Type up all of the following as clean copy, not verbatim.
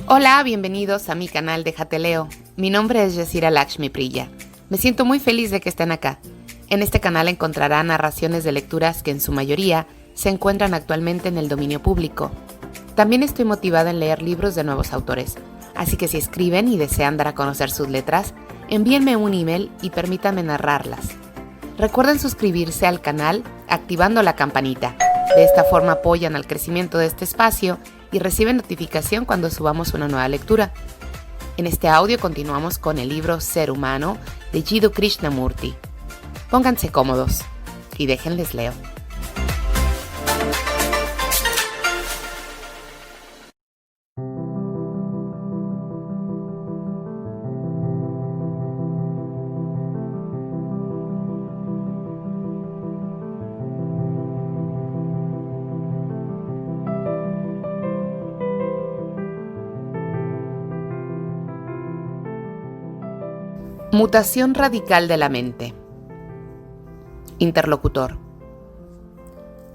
Hola, bienvenidos a mi canal Déjate Leo. Mi nombre es Yesira Lakshmi Priya. Me siento muy feliz de que estén acá. En este canal encontrarán narraciones de lecturas que en su mayoría se encuentran actualmente en el dominio público. También estoy motivada en leer libros de nuevos autores, así que si escriben y desean dar a conocer sus letras, envíenme un email y permítanme narrarlas. Recuerden suscribirse al canal activando la campanita. De esta forma apoyan al crecimiento de este espacio y reciben notificación cuando subamos una nueva lectura. En este audio continuamos con el libro Ser Humano de Jiddu Krishnamurti. Pónganse cómodos y déjenles leo. Mutación radical de la mente. Interlocutor.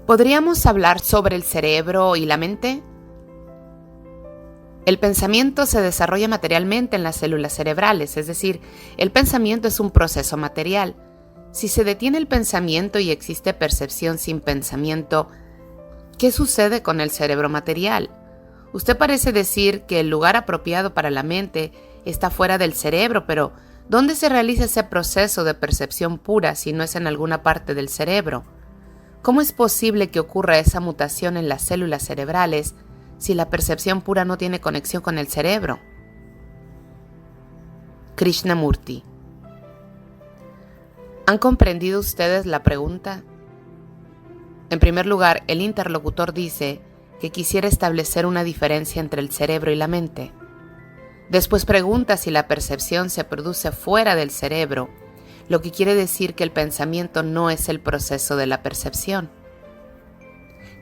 ¿Podríamos hablar sobre el cerebro y la mente? El pensamiento se desarrolla materialmente en las células cerebrales, es decir, el pensamiento es un proceso material. Si se detiene el pensamiento y existe percepción sin pensamiento, ¿qué sucede con el cerebro material? Usted parece decir que el lugar apropiado para la mente está fuera del cerebro, pero ¿dónde se realiza ese proceso de percepción pura si no es en alguna parte del cerebro? ¿Cómo es posible que ocurra esa mutación en las células cerebrales si la percepción pura no tiene conexión con el cerebro? Krishnamurti. ¿Han comprendido ustedes la pregunta? En primer lugar, el interlocutor dice que quisiera establecer una diferencia entre el cerebro y la mente. Después pregunta si la percepción se produce fuera del cerebro, lo que quiere decir que el pensamiento no es el proceso de la percepción.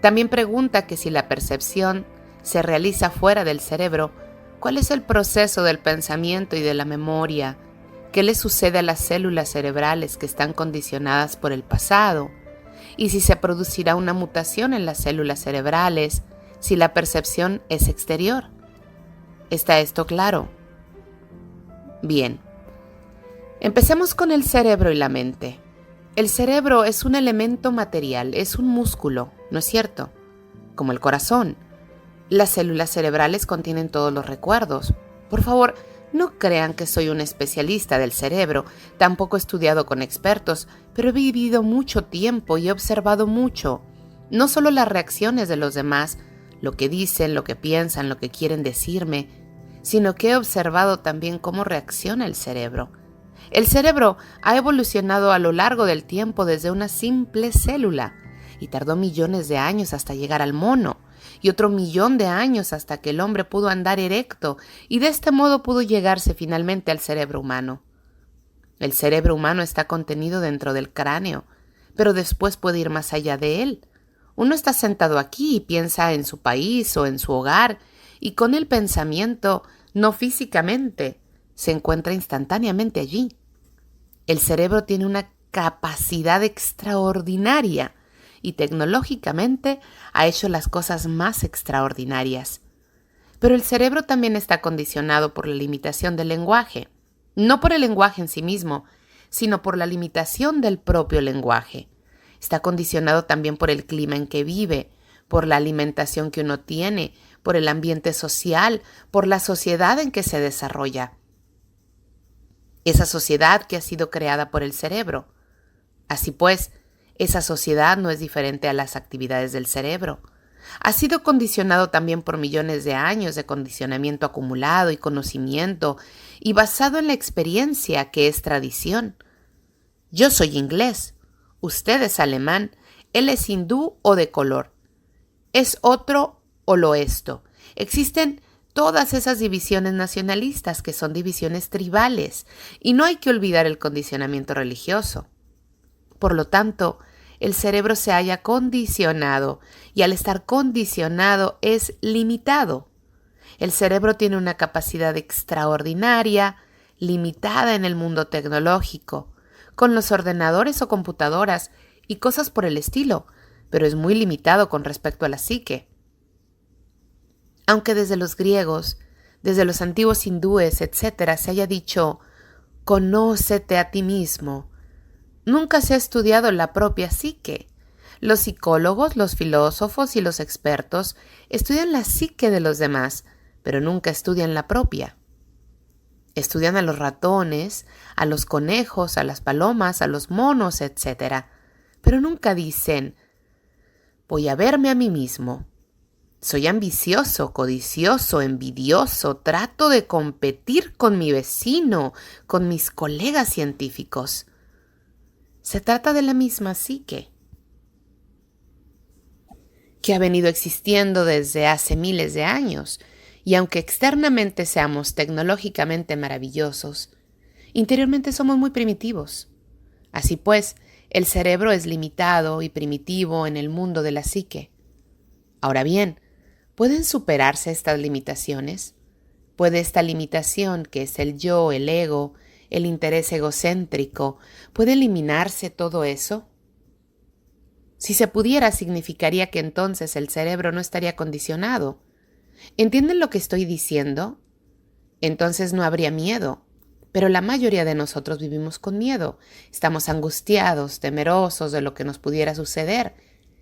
También pregunta que si la percepción se realiza fuera del cerebro, ¿cuál es el proceso del pensamiento y de la memoria? ¿Qué le sucede a las células cerebrales que están condicionadas por el pasado? Y si se producirá una mutación en las células cerebrales si la percepción es exterior. ¿Está esto claro? Bien. Empecemos con el cerebro y la mente. El cerebro es un elemento material, es un músculo, ¿no es cierto? Como el corazón. Las células cerebrales contienen todos los recuerdos. Por favor, no crean que soy un especialista del cerebro, tampoco he estudiado con expertos, pero he vivido mucho tiempo y he observado mucho. No solo las reacciones de los demás, lo que dicen, lo que piensan, lo que quieren decirme, sino que he observado también cómo reacciona el cerebro. El cerebro ha evolucionado a lo largo del tiempo desde una simple célula y tardó millones de años hasta llegar al mono y otro millón de años hasta que el hombre pudo andar erecto y de este modo pudo llegarse finalmente al cerebro humano. El cerebro humano está contenido dentro del cráneo, pero después puede ir más allá de él. Uno está sentado aquí y piensa en su país o en su hogar, y con el pensamiento, no físicamente, se encuentra instantáneamente allí. El cerebro tiene una capacidad extraordinaria y tecnológicamente ha hecho las cosas más extraordinarias. Pero el cerebro también está condicionado por la limitación del lenguaje, no por el lenguaje en sí mismo, sino por la limitación del propio lenguaje. Está condicionado también por el clima en que vive, por la alimentación que uno tiene, por el ambiente social, por la sociedad en que se desarrolla. Esa sociedad que ha sido creada por el cerebro. Así pues, esa sociedad no es diferente a las actividades del cerebro. Ha sido condicionado también por millones de años de condicionamiento acumulado y conocimiento, y basado en la experiencia que es tradición. Yo soy inglés. Usted es alemán, él es hindú o de color. Es otro o lo esto. Existen todas esas divisiones nacionalistas que son divisiones tribales y no hay que olvidar el condicionamiento religioso. Por lo tanto, el cerebro se halla condicionado y al estar condicionado es limitado. El cerebro tiene una capacidad extraordinaria, limitada en el mundo tecnológico, con los ordenadores o computadoras y cosas por el estilo, pero es muy limitado con respecto a la psique. Aunque desde los griegos, desde los antiguos hindúes, etc., se haya dicho, conócete a ti mismo, nunca se ha estudiado la propia psique. Los psicólogos, los filósofos y los expertos estudian la psique de los demás, pero nunca estudian la propia. Estudian a los ratones, a los conejos, a las palomas, a los monos, etc., pero nunca dicen, voy a verme a mí mismo. Soy ambicioso, codicioso, envidioso, trato de competir con mi vecino, con mis colegas científicos. Se trata de la misma psique, que ha venido existiendo desde hace miles de años, y aunque externamente seamos tecnológicamente maravillosos, interiormente somos muy primitivos. Así pues, el cerebro es limitado y primitivo en el mundo de la psique. Ahora bien, ¿pueden superarse estas limitaciones? ¿Puede esta limitación, que es el yo, el ego, el interés egocéntrico, puede eliminarse todo eso? Si se pudiera, significaría que entonces el cerebro no estaría condicionado. ¿Entienden lo que estoy diciendo? Entonces no habría miedo. Pero la mayoría de nosotros vivimos con miedo. Estamos angustiados, temerosos de lo que nos pudiera suceder,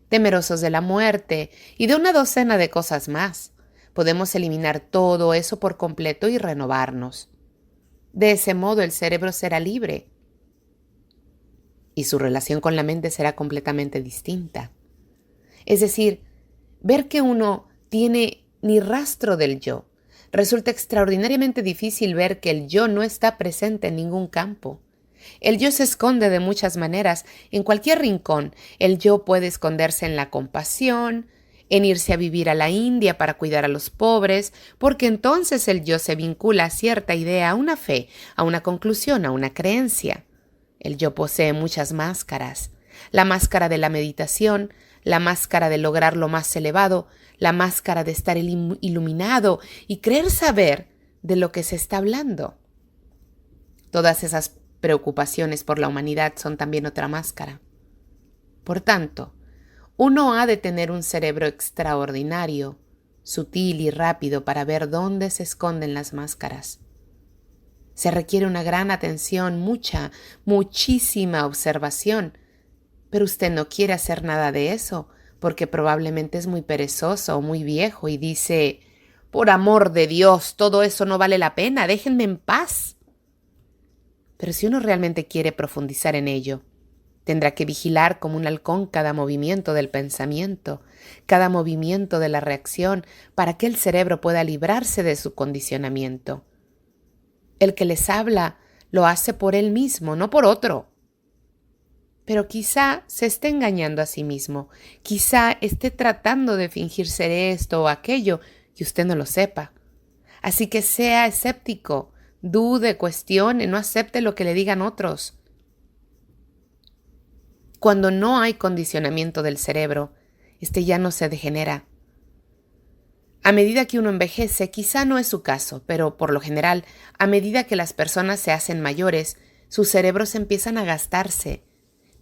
temerosos de la muerte y de una docena de cosas más. Podemos eliminar todo eso por completo y renovarnos. De ese modo el cerebro será libre y su relación con la mente será completamente distinta. Es decir, ver que uno tiene ni rastro del yo. Resulta extraordinariamente difícil ver que el yo no está presente en ningún campo. El yo se esconde de muchas maneras, en cualquier rincón. El yo puede esconderse en la compasión, en irse a vivir a la India para cuidar a los pobres, porque entonces el yo se vincula a cierta idea, a una fe, a una conclusión, a una creencia. El yo posee muchas máscaras. La máscara de la meditación, la máscara de lograr lo más elevado, la máscara de estar iluminado y creer saber de lo que se está hablando. Todas esas preocupaciones por la humanidad son también otra máscara. Por tanto, uno ha de tener un cerebro extraordinario, sutil y rápido para ver dónde se esconden las máscaras. Se requiere una gran atención, muchísima observación, pero usted no quiere hacer nada de eso, porque probablemente es muy perezoso o muy viejo y dice, por amor de Dios, todo eso no vale la pena, déjenme en paz. Pero si uno realmente quiere profundizar en ello, tendrá que vigilar como un halcón cada movimiento del pensamiento, cada movimiento de la reacción, para que el cerebro pueda librarse de su condicionamiento. El que les habla lo hace por él mismo, no por otro. Pero quizá se esté engañando a sí mismo, quizá esté tratando de fingir ser esto o aquello y usted no lo sepa. Así que sea escéptico, dude, cuestione, no acepte lo que le digan otros. Cuando no hay condicionamiento del cerebro, este ya no se degenera. A medida que uno envejece, quizá no es su caso, pero por lo general, a medida que las personas se hacen mayores, sus cerebros empiezan a gastarse.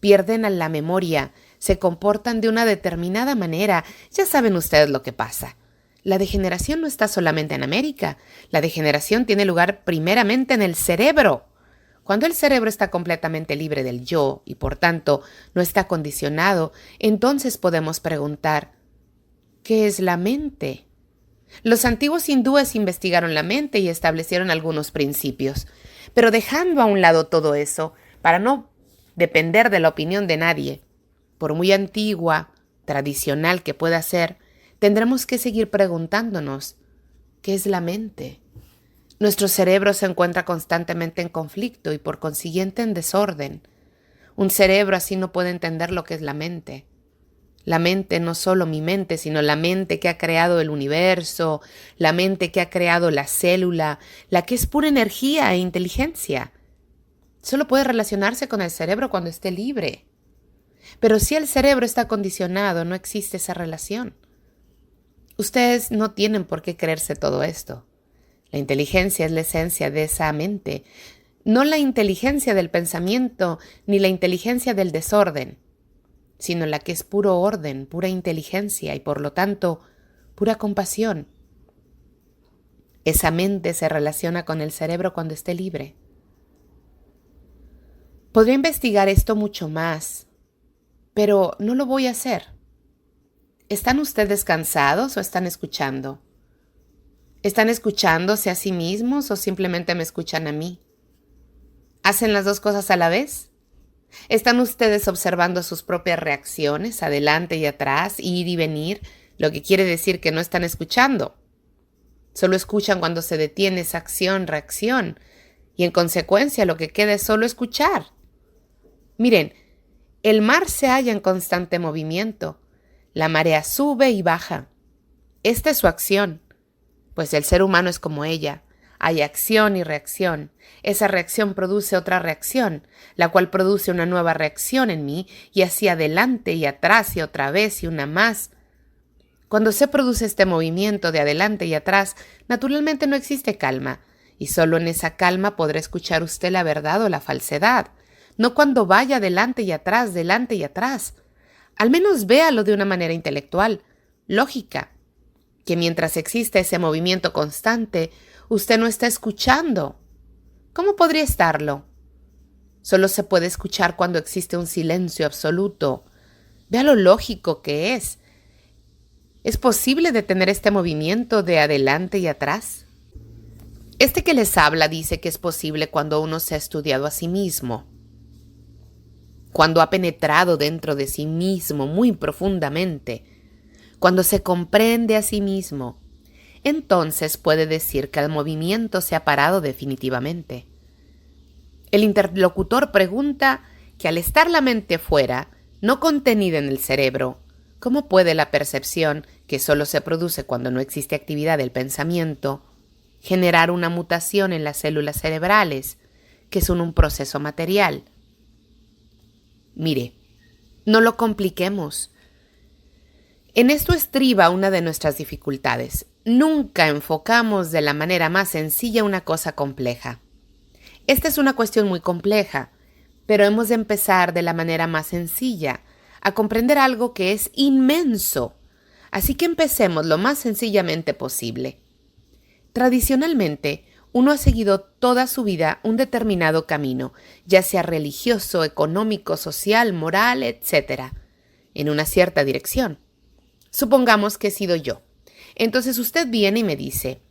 Pierden la memoria, se comportan de una determinada manera. Ya saben ustedes lo que pasa. La degeneración no está solamente en América. La degeneración tiene lugar primeramente en el cerebro. Cuando el cerebro está completamente libre del yo y por tanto no está condicionado, entonces podemos preguntar, ¿qué es la mente? Los antiguos hindúes investigaron la mente y establecieron algunos principios, pero dejando a un lado todo eso, para no depender de la opinión de nadie, por muy antigua, tradicional que pueda ser, tendremos que seguir preguntándonos, ¿qué es la mente? Nuestro cerebro se encuentra constantemente en conflicto y por consiguiente en desorden. Un cerebro así no puede entender lo que es la mente. La mente, no solo mi mente, sino la mente que ha creado el universo, la mente que ha creado la célula, la que es pura energía e inteligencia. Solo puede relacionarse con el cerebro cuando esté libre. Pero si el cerebro está condicionado, no existe esa relación. Ustedes no tienen por qué creerse todo esto. La inteligencia es la esencia de esa mente, no la inteligencia del pensamiento ni la inteligencia del desorden, sino la que es puro orden, pura inteligencia y por lo tanto pura compasión. Esa mente se relaciona con el cerebro cuando esté libre. Podría investigar esto mucho más, pero no lo voy a hacer. ¿Están ustedes cansados o están escuchando? ¿Están escuchándose a sí mismos o simplemente me escuchan a mí? ¿Hacen las dos cosas a la vez? ¿Están ustedes observando sus propias reacciones, adelante y atrás, ir y venir, lo que quiere decir que no están escuchando? Solo escuchan cuando se detiene esa acción-reacción, y en consecuencia lo que queda es solo escuchar. Miren, el mar se halla en constante movimiento. La marea sube y baja. Esta es su acción, pues el ser humano es como ella. Hay acción y reacción. Esa reacción produce otra reacción, la cual produce una nueva reacción en mí, y así adelante y atrás y otra vez y una más. Cuando se produce este movimiento de adelante y atrás, naturalmente no existe calma, y solo en esa calma podrá escuchar usted la verdad o la falsedad, no cuando vaya adelante y atrás, delante y atrás. Al menos véalo de una manera intelectual, lógica, que mientras exista ese movimiento constante, usted no está escuchando. ¿Cómo podría estarlo? Solo se puede escuchar cuando existe un silencio absoluto. Vea lo lógico que es. ¿Es posible detener este movimiento de adelante y atrás? Este que les habla dice que es posible cuando uno se ha estudiado a sí mismo, cuando ha penetrado dentro de sí mismo muy profundamente, cuando se comprende a sí mismo. Entonces puede decir que el movimiento se ha parado definitivamente. El interlocutor pregunta que al estar la mente fuera, no contenida en el cerebro, ¿cómo puede la percepción, que solo se produce cuando no existe actividad del pensamiento, generar una mutación en las células cerebrales, que son un proceso material? Mire, no lo compliquemos. En esto estriba una de nuestras dificultades. Nunca enfocamos de la manera más sencilla una cosa compleja. Esta es una cuestión muy compleja, pero hemos de empezar de la manera más sencilla, a comprender algo que es inmenso. Así que empecemos lo más sencillamente posible. Tradicionalmente, uno ha seguido toda su vida un determinado camino, ya sea religioso, económico, social, moral, etc., en una cierta dirección. Supongamos que he sido yo. Entonces usted viene y me dice: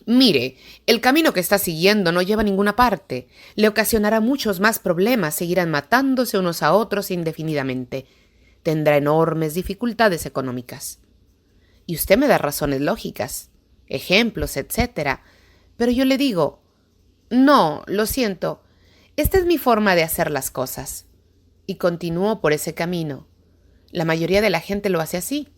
mire, el camino que está siguiendo no lleva a ninguna parte. Le ocasionará muchos más problemas, seguirán matándose unos a otros indefinidamente. Tendrá enormes dificultades económicas. Y usted me da razones lógicas, ejemplos, etc. Pero yo le digo: no, lo siento, esta es mi forma de hacer las cosas. Y continúo por ese camino. La mayoría de la gente lo hace así.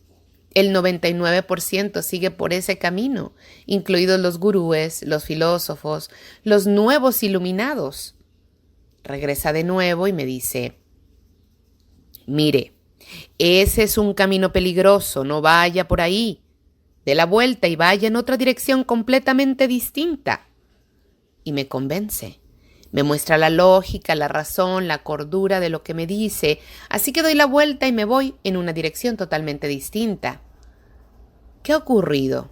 El 99% sigue por ese camino, incluidos los gurúes, los filósofos, los nuevos iluminados. Regresa de nuevo y me dice: mire, ese es un camino peligroso, no vaya por ahí. Dé la vuelta y vaya en otra dirección completamente distinta. Y me convence. Me muestra la lógica, la razón, la cordura de lo que me dice, así que doy la vuelta y me voy en una dirección totalmente distinta. ¿Qué ha ocurrido?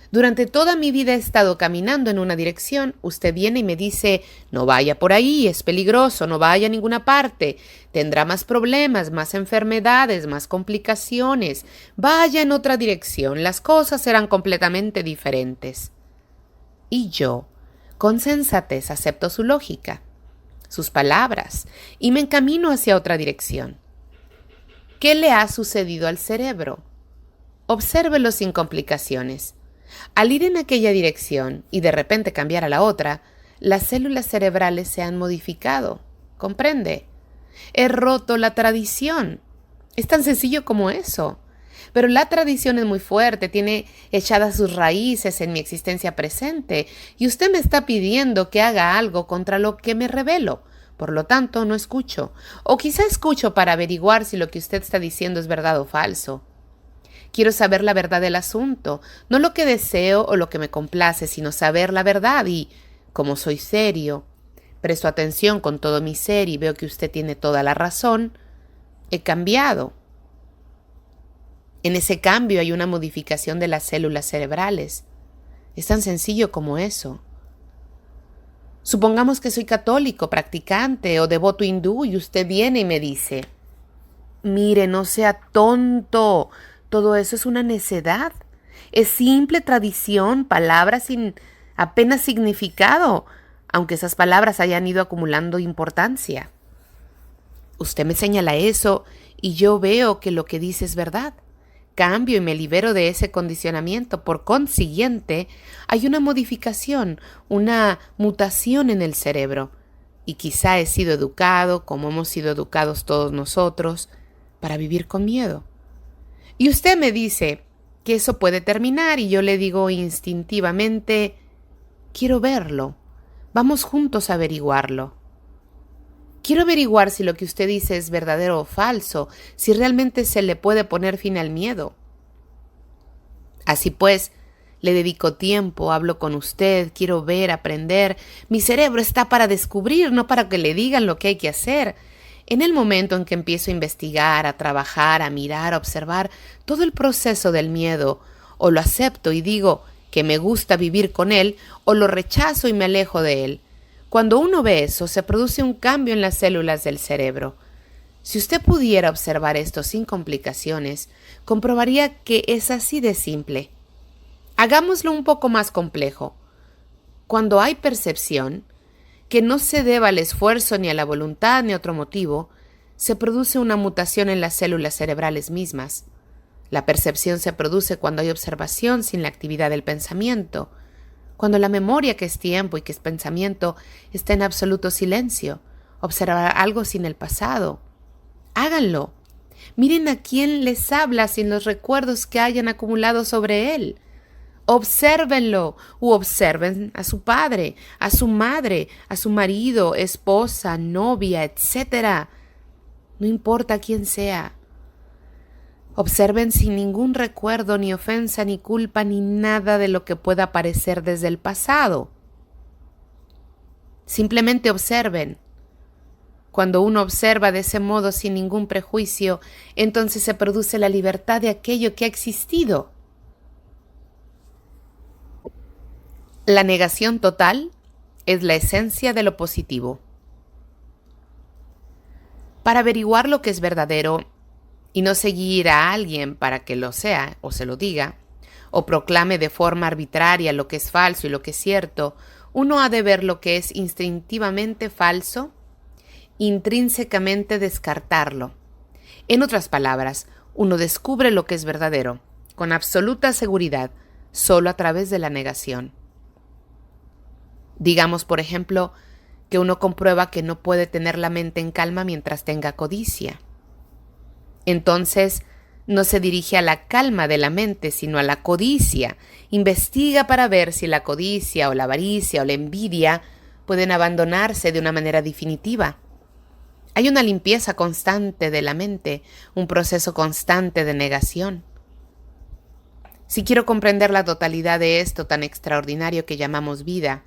Durante toda mi vida he estado caminando en una dirección, usted viene y me dice: no vaya por ahí, es peligroso, no vaya a ninguna parte, tendrá más problemas, más enfermedades, más complicaciones, vaya en otra dirección, las cosas serán completamente diferentes. Y yo, con sensatez, acepto su lógica, sus palabras, y me encamino hacia otra dirección. ¿Qué le ha sucedido al cerebro? Obsérvelo sin complicaciones. Al ir en aquella dirección y de repente cambiar a la otra, las células cerebrales se han modificado. ¿Comprende? He roto la tradición. Es tan sencillo como eso. Pero la tradición es muy fuerte, tiene echadas sus raíces en mi existencia presente, y usted me está pidiendo que haga algo contra lo que me rebelo. Por lo tanto, no escucho. O quizá escucho para averiguar si lo que usted está diciendo es verdad o falso. Quiero saber la verdad del asunto, no lo que deseo o lo que me complace, sino saber la verdad y, como soy serio, presto atención con todo mi ser y veo que usted tiene toda la razón, he cambiado. En ese cambio hay una modificación de las células cerebrales. Es tan sencillo como eso. Supongamos que soy católico, practicante o devoto hindú y usted viene y me dice, mire, no sea tonto, todo eso es una necedad. Es simple tradición, palabras sin apenas significado, aunque esas palabras hayan ido acumulando importancia. Usted me señala eso y yo veo que lo que dice es verdad. Cambio y me libero de ese condicionamiento. Por consiguiente, hay una modificación, una mutación en el cerebro. Y quizá he sido educado, como hemos sido educados todos nosotros, para vivir con miedo. Y usted me dice que eso puede terminar y yo le digo instintivamente, quiero verlo. Vamos juntos a averiguarlo. Quiero averiguar si lo que usted dice es verdadero o falso, si realmente se le puede poner fin al miedo. Así pues, le dedico tiempo, hablo con usted, quiero ver, aprender. Mi cerebro está para descubrir, no para que le digan lo que hay que hacer. En el momento en que empiezo a investigar, a trabajar, a mirar, a observar todo el proceso del miedo, o lo acepto y digo que me gusta vivir con él, o lo rechazo y me alejo de él. Cuando uno ve eso, se produce un cambio en las células del cerebro. Si usted pudiera observar esto sin complicaciones, comprobaría que es así de simple. Hagámoslo un poco más complejo. Cuando hay percepción, que no se deba al esfuerzo ni a la voluntad ni a otro motivo, se produce una mutación en las células cerebrales mismas. La percepción se produce cuando hay observación sin la actividad del pensamiento, cuando la memoria, que es tiempo y que es pensamiento, está en absoluto silencio. Observar algo sin el pasado. Háganlo. Miren a quién les habla sin los recuerdos que hayan acumulado sobre él. Obsérvenlo u observen a su padre, a su madre, a su marido, esposa, novia, etc. No importa quién sea. Observen sin ningún recuerdo, ni ofensa, ni culpa, ni nada de lo que pueda aparecer desde el pasado. Simplemente observen. Cuando uno observa de ese modo sin ningún prejuicio, entonces se produce la libertad de aquello que ha existido. La negación total es la esencia de lo positivo. Para averiguar lo que es verdadero, y no seguir a alguien para que lo sea o se lo diga, o proclame de forma arbitraria lo que es falso y lo que es cierto, uno ha de ver lo que es instintivamente falso, intrínsecamente descartarlo. En otras palabras, uno descubre lo que es verdadero, con absoluta seguridad, solo a través de la negación. Digamos, por ejemplo, que uno comprueba que no puede tener la mente en calma mientras tenga codicia. Entonces, no se dirige a la calma de la mente, sino a la codicia. Investiga para ver si la codicia o la avaricia o la envidia pueden abandonarse de una manera definitiva. Hay una limpieza constante de la mente, un proceso constante de negación. Si quiero comprender la totalidad de esto tan extraordinario que llamamos vida,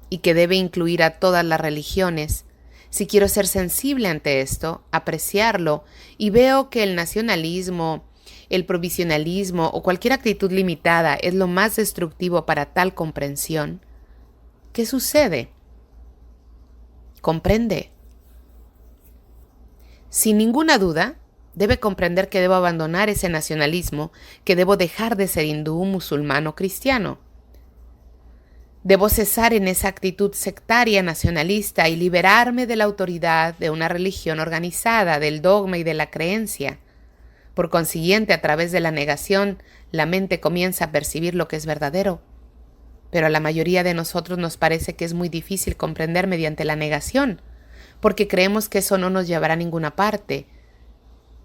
y que debe incluir a todas las religiones, si quiero ser sensible ante esto, apreciarlo, y veo que el nacionalismo, el provisionalismo o cualquier actitud limitada es lo más destructivo para tal comprensión, ¿qué sucede? Comprende. Sin ninguna duda, debe comprender que debo abandonar ese nacionalismo, que debo dejar de ser hindú, musulmán o cristiano. Debo cesar en esa actitud sectaria nacionalista y liberarme de la autoridad de una religión organizada, del dogma y de la creencia. Por consiguiente, a través de la negación, la mente comienza a percibir lo que es verdadero. Pero a la mayoría de nosotros nos parece que es muy difícil comprender mediante la negación, porque creemos que eso no nos llevará a ninguna parte,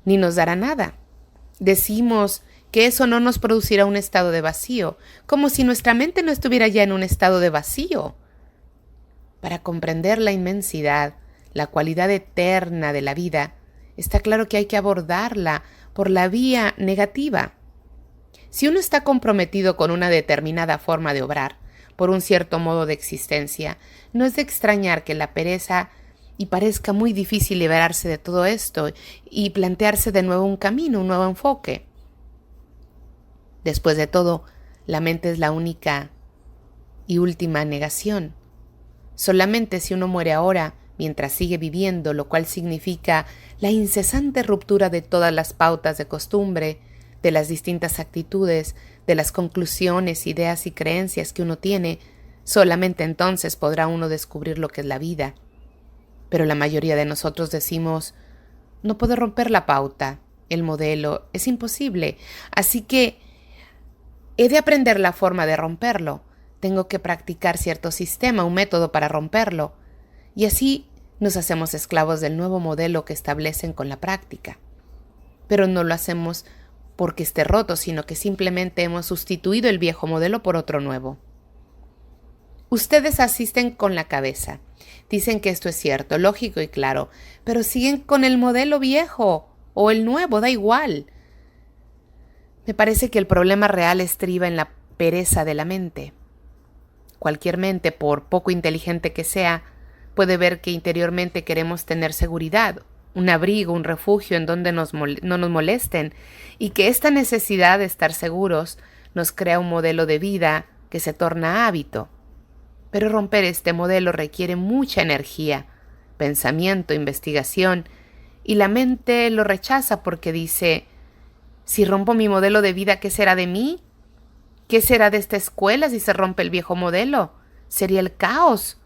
ni nos dará nada. Decimos que eso no nos producirá un estado de vacío, como si nuestra mente no estuviera ya en un estado de vacío. Para comprender la inmensidad, la cualidad eterna de la vida, está claro que hay que abordarla por la vía negativa. Si uno está comprometido con una determinada forma de obrar, por un cierto modo de existencia, no es de extrañar que la pereza y parezca muy difícil liberarse de todo esto y plantearse de nuevo un camino, un nuevo enfoque. Después de todo, La mente es la única y última negación. Solamente si uno muere ahora, mientras sigue viviendo, lo cual significa la incesante ruptura de todas las pautas de costumbre, de las distintas actitudes, de las conclusiones, ideas y creencias que uno tiene, solamente entonces podrá uno descubrir lo que es la vida. Pero la mayoría de nosotros decimos, no puedo romper la pauta, el modelo, es imposible, así que he de aprender la forma de romperlo. Tengo que practicar cierto sistema, un método para romperlo. Y así nos hacemos esclavos del nuevo modelo que establecen con la práctica. Pero no lo hacemos porque esté roto, sino que simplemente hemos sustituido el viejo modelo por otro nuevo. Ustedes asisten con la cabeza. Dicen que esto es cierto, lógico y claro, pero siguen con el modelo viejo o el nuevo, da igual. Me parece que el problema real estriba en la pereza de la mente. Cualquier mente, por poco inteligente que sea, puede ver que interiormente queremos tener seguridad, un abrigo, un refugio en donde no nos molesten, y que esta necesidad de estar seguros nos crea un modelo de vida que se torna hábito. Pero romper este modelo requiere mucha energía, pensamiento, investigación, y la mente lo rechaza porque dice, si rompo mi modelo de vida, ¿qué será de mí? ¿Qué será de esta escuela si se rompe el viejo modelo? Sería el caos,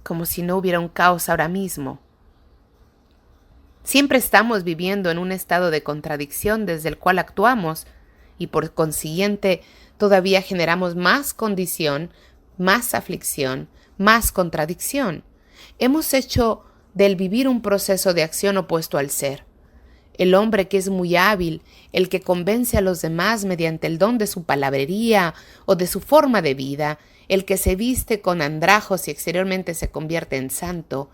como si no hubiera un caos ahora mismo. Siempre estamos viviendo en un estado de contradicción desde el cual actuamos y por consiguiente todavía generamos más condición, más aflicción, más contradicción. Hemos hecho del vivir un proceso de acción opuesto al ser. El hombre que es muy hábil, el que convence a los demás mediante el don de su palabrería o de su forma de vida, el que se viste con andrajos y exteriormente se convierte en santo,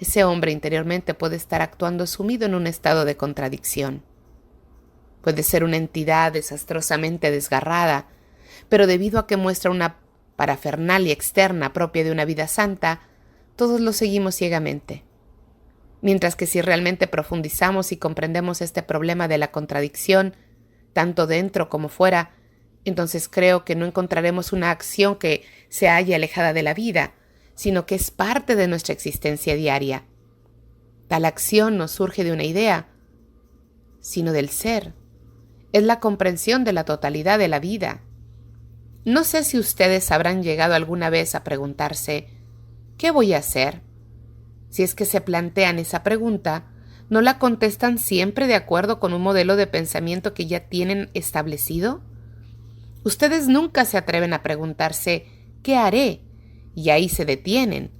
ese hombre interiormente puede estar actuando sumido en un estado de contradicción. Puede ser una entidad desastrosamente desgarrada, pero debido a que muestra una parafernalia externa propia de una vida santa, todos lo seguimos ciegamente. Mientras que si realmente profundizamos y comprendemos este problema de la contradicción, tanto dentro como fuera, entonces creo que no encontraremos una acción que se halle alejada de la vida, sino que es parte de nuestra existencia diaria. Tal acción no surge de una idea, sino del ser. Es la comprensión de la totalidad de la vida. No sé si ustedes habrán llegado alguna vez a preguntarse, ¿qué voy a hacer? Si es que se plantean esa pregunta, ¿no la contestan siempre de acuerdo con un modelo de pensamiento que ya tienen establecido? Ustedes nunca se atreven a preguntarse, ¿qué haré? Y ahí se detienen.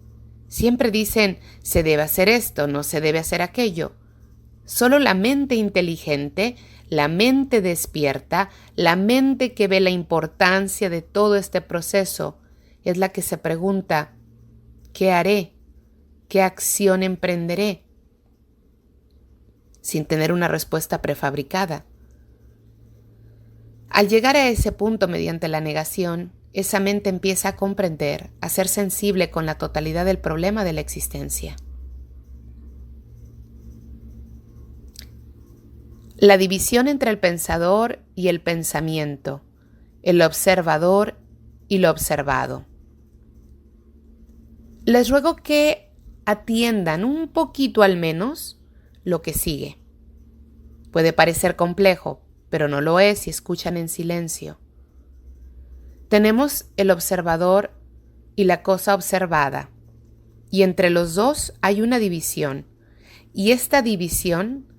Siempre dicen, se debe hacer esto, no se debe hacer aquello. Solo la mente inteligente, la mente despierta, la mente que ve la importancia de todo este proceso, es la que se pregunta, ¿qué haré? ¿Qué acción emprenderé? Sin tener una respuesta prefabricada. Al llegar a ese punto mediante la negación, esa mente empieza a comprender, a ser sensible con la totalidad del problema de la existencia. La división entre el pensador y el pensamiento, el observador y lo observado. Les ruego que atiendan un poquito al menos lo que sigue. Puede parecer complejo, pero no lo es si escuchan en silencio. Tenemos el observador y la cosa observada, y entre los dos hay una división, y esta división,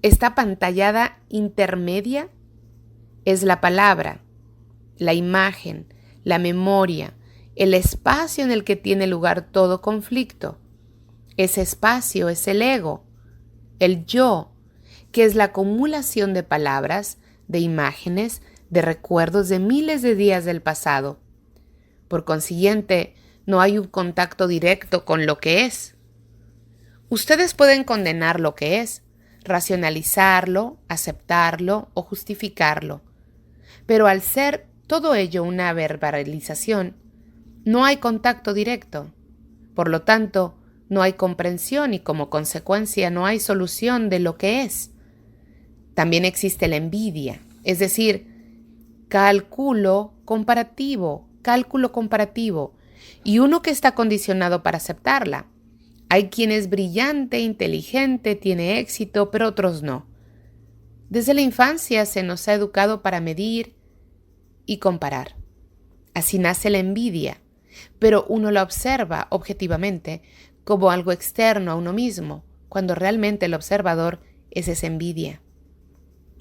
esta pantallada intermedia, es la palabra, la imagen, la memoria, el espacio en el que tiene lugar todo conflicto. Ese espacio es el ego, el yo, que es la acumulación de palabras, de imágenes, de recuerdos de miles de días del pasado. Por consiguiente, no hay un contacto directo con lo que es. Ustedes pueden condenar lo que es, racionalizarlo, aceptarlo o justificarlo. Pero al ser todo ello una verbalización, no hay contacto directo. Por lo tanto, no hay comprensión y como consecuencia no hay solución de lo que es. También existe la envidia, es decir, cálculo comparativo, y uno que está condicionado para aceptarla. Hay quien es brillante, inteligente, tiene éxito, pero otros no. Desde la infancia se nos ha educado para medir y comparar. Así nace la envidia, pero uno la observa objetivamente como algo externo a uno mismo, cuando realmente el observador es esa envidia.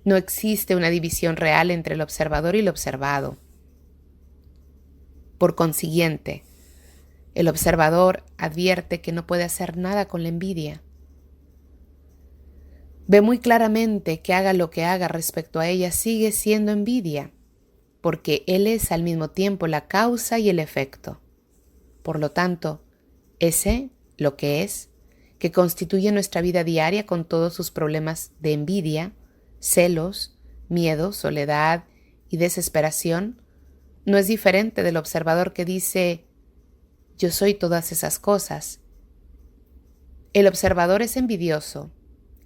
No existe una división real entre el observador y el observado. Por consiguiente, el observador advierte que no puede hacer nada con la envidia. Ve muy claramente que haga lo que haga respecto a ella sigue siendo envidia, porque él es al mismo tiempo la causa y el efecto. Por lo tanto, ese, lo que es, que constituye nuestra vida diaria con todos sus problemas de envidia, celos, miedo, soledad y desesperación, no es diferente del observador que dice: yo soy todas esas cosas. El observador es envidioso,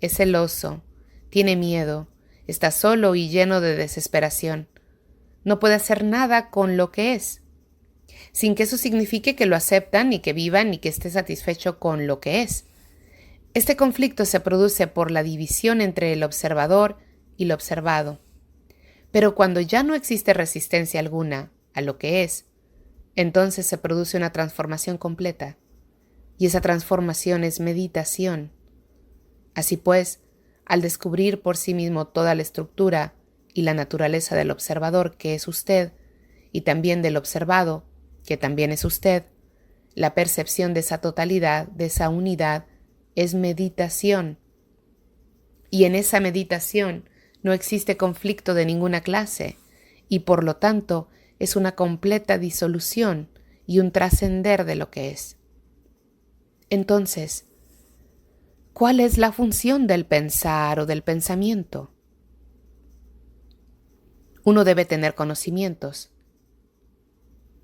es celoso, tiene miedo, está solo y lleno de desesperación. No puede hacer nada con lo que es, sin que eso signifique que lo aceptan, ni que vivan, ni que esté satisfecho con lo que es. Este conflicto se produce por la división entre el observador y lo observado. Pero cuando ya no existe resistencia alguna a lo que es, entonces se produce una transformación completa, y esa transformación es meditación. Así pues, al descubrir por sí mismo toda la estructura y la naturaleza del observador, que es usted, y también del observado, que también es usted, la percepción de esa totalidad, de esa unidad, es meditación. Y en esa meditación no existe conflicto de ninguna clase, y por lo tanto es una completa disolución y un trascender de lo que es. Entonces, ¿cuál es la función del pensar o del pensamiento? Uno debe tener conocimientos.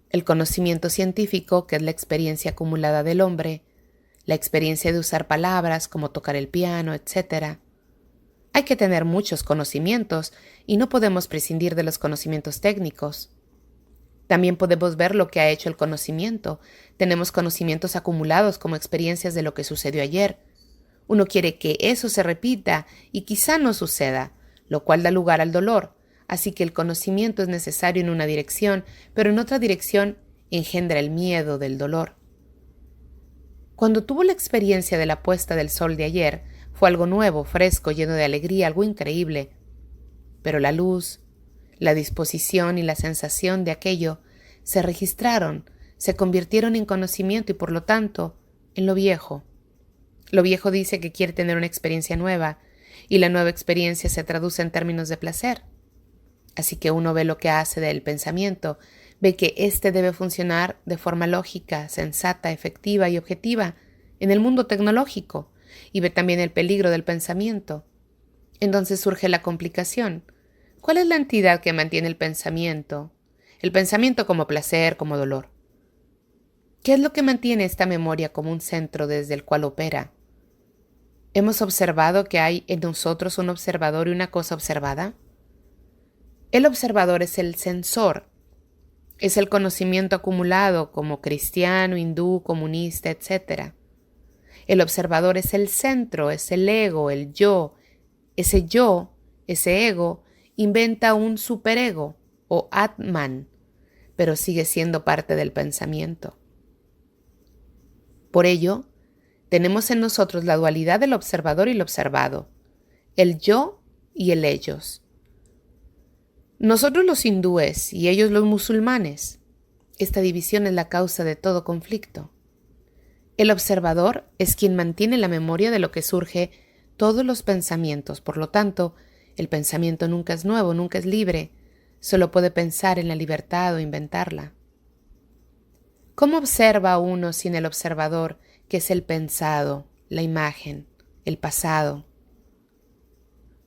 El conocimiento científico, que es la experiencia acumulada del hombre, la experiencia de usar palabras como tocar el piano, etc. Hay que tener muchos conocimientos y no podemos prescindir de los conocimientos técnicos. También podemos ver lo que ha hecho el conocimiento. Tenemos conocimientos acumulados como experiencias de lo que sucedió ayer. Uno quiere que eso se repita y quizá no suceda, lo cual da lugar al dolor. Así que el conocimiento es necesario en una dirección, pero en otra dirección engendra el miedo del dolor. Cuando tuvo la experiencia de la puesta del sol de ayer, fue algo nuevo, fresco, lleno de alegría, algo increíble. Pero la luz, la disposición y la sensación de aquello se registraron, se convirtieron en conocimiento y por lo tanto en lo viejo. Lo viejo dice que quiere tener una experiencia nueva y la nueva experiencia se traduce en términos de placer. Así que uno ve lo que hace del pensamiento, ve que éste debe funcionar de forma lógica, sensata, efectiva y objetiva en el mundo tecnológico y ve también el peligro del pensamiento. Entonces surge la complicación. ¿Cuál es la entidad que mantiene el pensamiento? El pensamiento como placer, como dolor. ¿Qué es lo que mantiene esta memoria como un centro desde el cual opera? ¿Hemos observado que hay en nosotros un observador y una cosa observada? El observador es el sensor, es el conocimiento acumulado como cristiano, hindú, comunista, etc. El observador es el centro, es el ego, el yo. Ese ego, inventa un superego o Atman, pero sigue siendo parte del pensamiento. Por ello, tenemos en nosotros la dualidad del observador y el observado, el yo y el ellos. Nosotros los hindúes y ellos los musulmanes. Esta división es la causa de todo conflicto. El observador es quien mantiene la memoria de lo que surge todos los pensamientos. Por lo tanto, el pensamiento nunca es nuevo, nunca es libre. Solo puede pensar en la libertad o inventarla. ¿Cómo observa uno sin el observador, que es el pensado, la imagen, el pasado?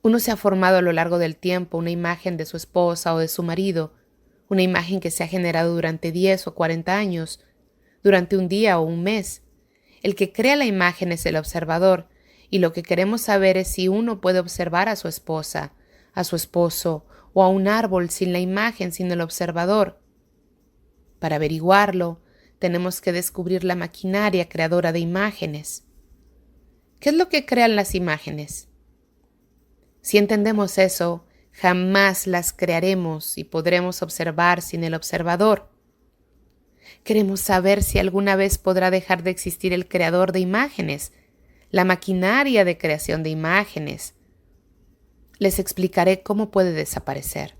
Uno se ha formado a lo largo del tiempo una imagen de su esposa o de su marido, una imagen que se ha generado durante 10 o 40 años, durante un día o un mes. El que crea la imagen es el observador, y lo que queremos saber es si uno puede observar a su esposa, a su esposo o a un árbol sin la imagen, sin el observador. Para averiguarlo, tenemos que descubrir la maquinaria creadora de imágenes. ¿Qué es lo que crean las imágenes? Si entendemos eso, jamás las crearemos y podremos observar sin el observador. Queremos saber si alguna vez podrá dejar de existir el creador de imágenes, la maquinaria de creación de imágenes. Les explicaré cómo puede desaparecer.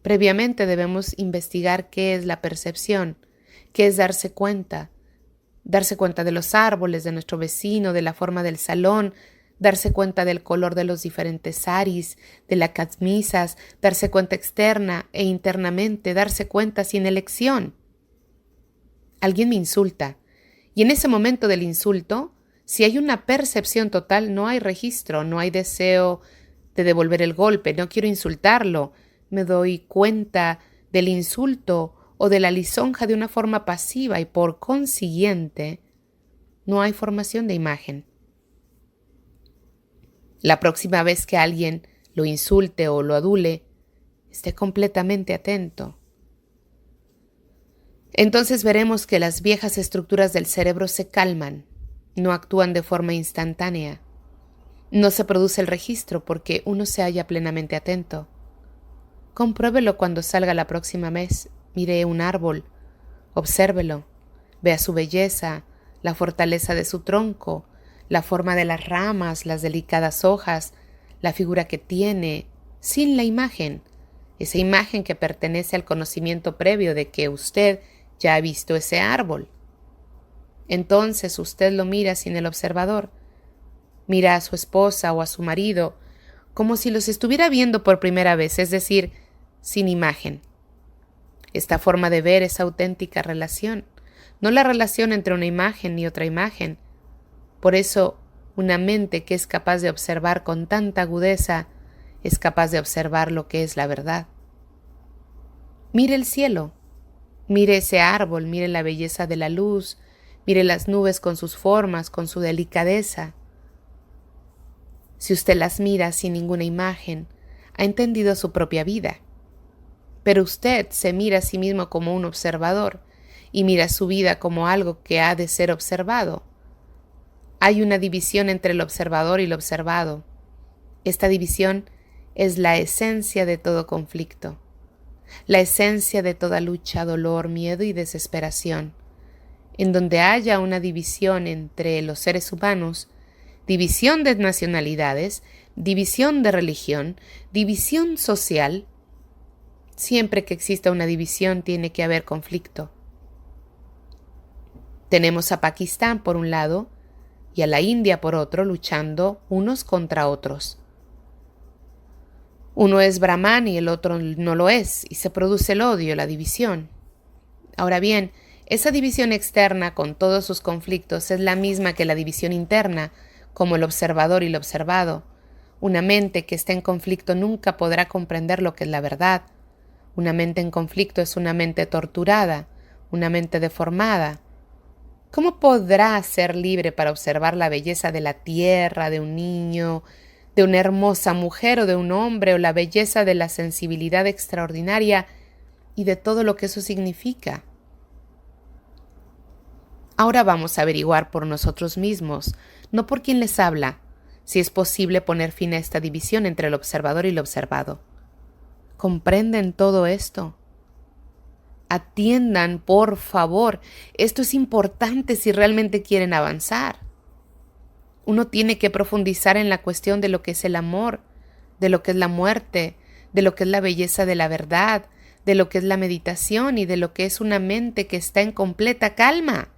Previamente debemos investigar qué es la percepción, qué es darse cuenta de los árboles, de nuestro vecino, de la forma del salón, darse cuenta del color de los diferentes saris, de las camisas, darse cuenta externa e internamente, darse cuenta sin elección. Alguien me insulta, y en ese momento del insulto, si hay una percepción total, no hay registro, no hay deseo de devolver el golpe, no quiero insultarlo, me doy cuenta del insulto o de la lisonja de una forma pasiva y por consiguiente, no hay formación de imagen. La próxima vez que alguien lo insulte o lo adule, esté completamente atento. Entonces veremos que las viejas estructuras del cerebro se calman, no actúan de forma instantánea. No se produce el registro porque uno se halla plenamente atento. Compruébelo cuando salga la próxima vez, mire un árbol, obsérvelo, vea su belleza, la fortaleza de su tronco, la forma de las ramas, las delicadas hojas, la figura que tiene, sin la imagen, esa imagen que pertenece al conocimiento previo de que usted ya ha visto ese árbol. Entonces usted lo mira sin el observador, mira a su esposa o a su marido como si los estuviera viendo por primera vez, es decir, sin imagen. Esta forma de ver es auténtica relación, no la relación entre una imagen y otra imagen. Por eso, una mente que es capaz de observar con tanta agudeza es capaz de observar lo que es la verdad. Mire el cielo, mire ese árbol, mire la belleza de la luz, mire las nubes con sus formas, con su delicadeza. Si usted las mira sin ninguna imagen, ha entendido su propia vida. Pero usted se mira a sí mismo como un observador y mira su vida como algo que ha de ser observado. Hay una división entre el observador y el observado. Esta división es la esencia de todo conflicto, la esencia de toda lucha, dolor, miedo y desesperación. En donde haya una división entre los seres humanos, división de nacionalidades, división de religión, división social, siempre que exista una división tiene que haber conflicto. Tenemos a Pakistán por un lado y a la India por otro, luchando unos contra otros. Uno es brahman y el otro no lo es, y se produce el odio, la división. Ahora bien, esa división externa con todos sus conflictos es la misma que la división interna, como el observador y el observado. Una mente que está en conflicto nunca podrá comprender lo que es la verdad. Una mente en conflicto es una mente torturada, una mente deformada. ¿Cómo podrá ser libre para observar la belleza de la tierra, de un niño, de una hermosa mujer o de un hombre, o la belleza de la sensibilidad extraordinaria y de todo lo que eso significa? Ahora vamos a averiguar por nosotros mismos, no por quien les habla, si es posible poner fin a esta división entre el observador y el observado. ¿Comprenden todo esto? Atiendan, por favor. Esto es importante si realmente quieren avanzar. Uno tiene que profundizar en la cuestión de lo que es el amor, de lo que es la muerte, de lo que es la belleza de la verdad, de lo que es la meditación y de lo que es una mente que está en completa calma.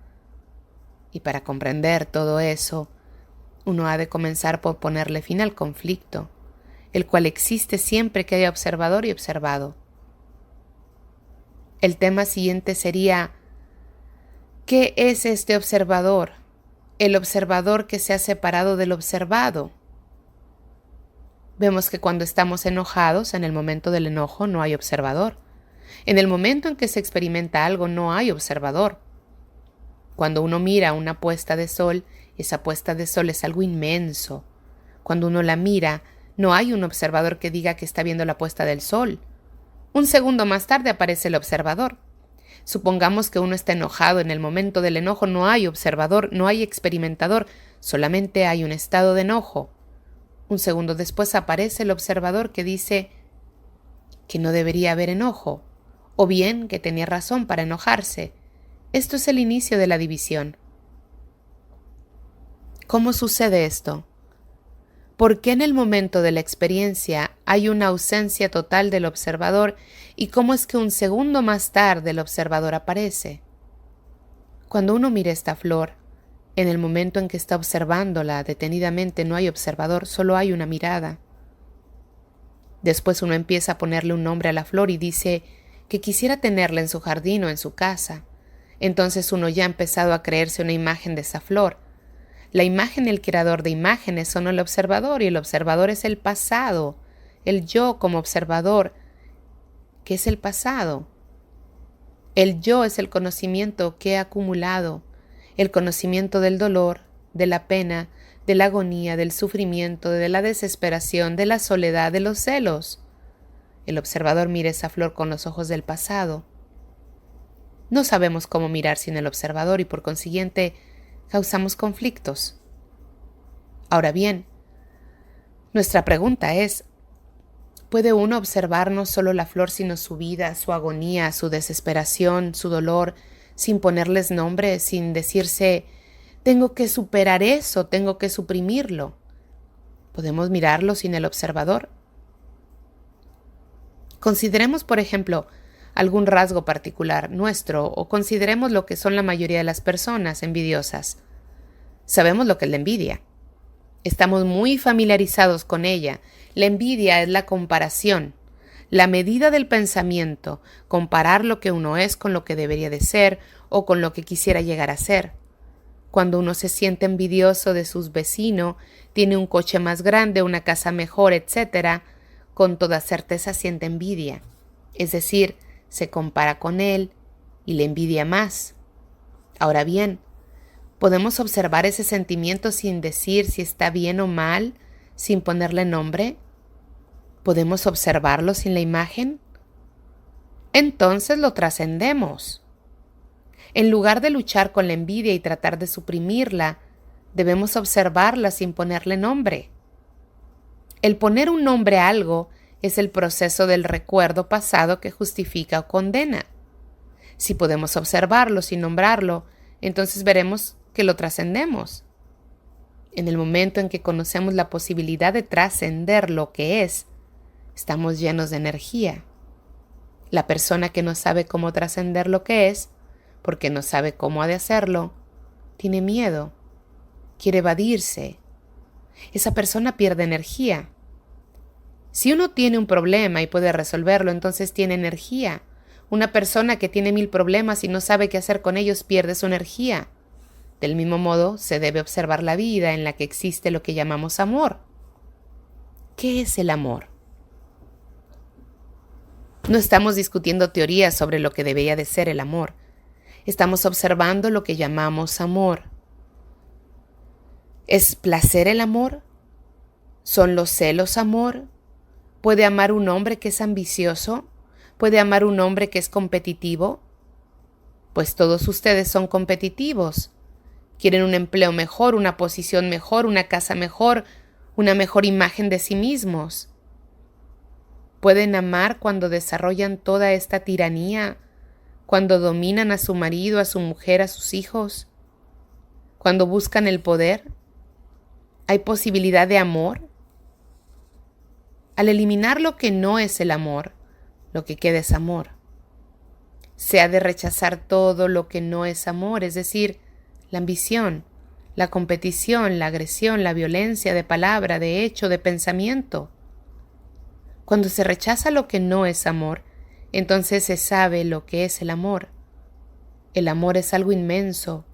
Y para comprender todo eso, uno ha de comenzar por ponerle fin al conflicto, el cual existe siempre que haya observador y observado. El tema siguiente sería, ¿qué es este observador? El observador que se ha separado del observado. Vemos que cuando estamos enojados, en el momento del enojo no hay observador. En el momento en que se experimenta algo no hay observador. Cuando uno mira una puesta de sol, esa puesta de sol es algo inmenso. Cuando uno la mira, No hay un observador que diga que está viendo la puesta del sol. Un segundo más tarde aparece el observador. Supongamos que uno está enojado. En el momento del enojo no hay observador, no hay experimentador, solamente hay un estado de enojo. Un segundo después aparece el observador que dice que no debería haber enojo, o bien que tenía razón para enojarse. Esto es el inicio de la división. ¿Cómo sucede esto? ¿Por qué en el momento de la experiencia hay una ausencia total del observador y cómo es que un segundo más tarde el observador aparece? Cuando uno mira esta flor, en el momento en que está observándola detenidamente no hay observador, solo hay una mirada. Después uno empieza a ponerle un nombre a la flor y dice que quisiera tenerla en su jardín o en su casa. Entonces uno ya ha empezado a creerse una imagen de esa flor. La imagen y el creador de imágenes son el observador y el observador es el pasado, el yo como observador. ¿Qué es el pasado? El yo es el conocimiento que he acumulado, el conocimiento del dolor, de la pena, de la agonía, del sufrimiento, de la desesperación, de la soledad, de los celos. El observador mira esa flor con los ojos del pasado. No sabemos cómo mirar sin el observador y por consiguiente causamos conflictos. Ahora bien, nuestra pregunta es, ¿puede uno observar no solo la flor sino su vida, su agonía, su desesperación, su dolor, sin ponerles nombre, sin decirse, tengo que superar eso, tengo que suprimirlo? ¿Podemos mirarlo sin el observador? Consideremos, por ejemplo, algún rasgo particular nuestro o consideremos lo que son la mayoría de las personas envidiosas. Sabemos lo que es la envidia. Estamos muy familiarizados con ella. La envidia es la comparación, la medida del pensamiento, comparar lo que uno es con lo que debería de ser o con lo que quisiera llegar a ser. Cuando uno se siente envidioso de sus vecinos, tiene un coche más grande, una casa mejor, etc., con toda certeza siente envidia. Es decir, se compara con él y le envidia más. Ahora bien, ¿podemos observar ese sentimiento sin decir si está bien o mal, sin ponerle nombre? ¿Podemos observarlo sin la imagen? Entonces lo trascendemos. En lugar de luchar con la envidia y tratar de suprimirla, debemos observarla sin ponerle nombre. El poner un nombre a algo es el proceso del recuerdo pasado que justifica o condena. Si podemos observarlo sin nombrarlo, entonces veremos que lo trascendemos. En el momento en que conocemos la posibilidad de trascender lo que es, estamos llenos de energía. La persona que no sabe cómo trascender lo que es, porque no sabe cómo ha de hacerlo, tiene miedo, quiere evadirse. Esa persona pierde energía. Si uno tiene un problema y puede resolverlo, entonces tiene energía. Una persona que tiene 1000 problemas y no sabe qué hacer con ellos pierde su energía. Del mismo modo, se debe observar la vida en la que existe lo que llamamos amor. ¿Qué es el amor? No estamos discutiendo teorías sobre lo que debería de ser el amor. Estamos observando lo que llamamos amor. ¿Es placer el amor? ¿Son los celos amor? ¿Puede amar un hombre que es ambicioso? ¿Puede amar un hombre que es competitivo? Pues todos ustedes son competitivos. Quieren un empleo mejor, una posición mejor, una casa mejor, una mejor imagen de sí mismos. ¿Pueden amar cuando desarrollan toda esta tiranía? ¿Cuando dominan a su marido, a su mujer, a sus hijos? ¿Cuando buscan el poder? ¿Hay posibilidad de amor? Al eliminar lo que no es el amor, lo que queda es amor. Se ha de rechazar todo lo que no es amor, es decir, la ambición, la competición, la agresión, la violencia de palabra, de hecho, de pensamiento. Cuando se rechaza lo que no es amor, entonces se sabe lo que es el amor. El amor es algo inmenso,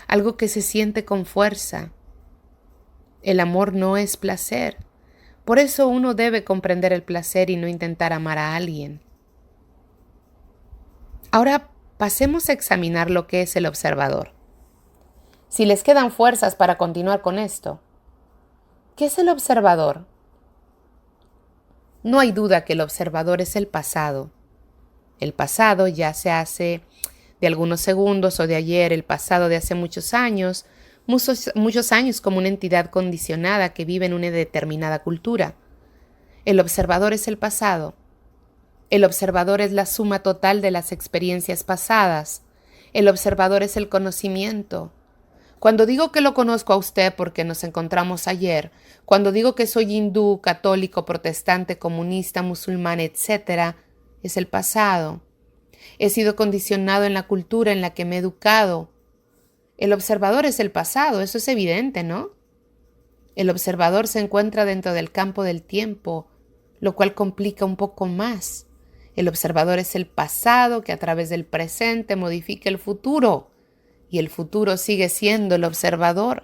algo que se siente con fuerza. El amor no es placer. Por eso uno debe comprender el placer y no intentar amar a alguien. Ahora pasemos a examinar lo que es el observador. Si les quedan fuerzas para continuar con esto, ¿qué es el observador? No hay duda que el observador es el pasado. El pasado ya se hace de algunos segundos o de ayer, el pasado de hace muchos años como una entidad condicionada que vive en una determinada cultura. El observador es el pasado. El observador es la suma total de las experiencias pasadas. El observador es el conocimiento. Cuando digo que lo conozco a usted porque nos encontramos ayer, cuando digo que soy hindú, católico, protestante, comunista, musulmán, etc., es el pasado. He sido condicionado en la cultura en la que me he educado. El observador es el pasado, eso es evidente, ¿no? El observador se encuentra dentro del campo del tiempo, lo cual complica un poco más. El observador es el pasado que a través del presente modifica el futuro, y el futuro sigue siendo el observador.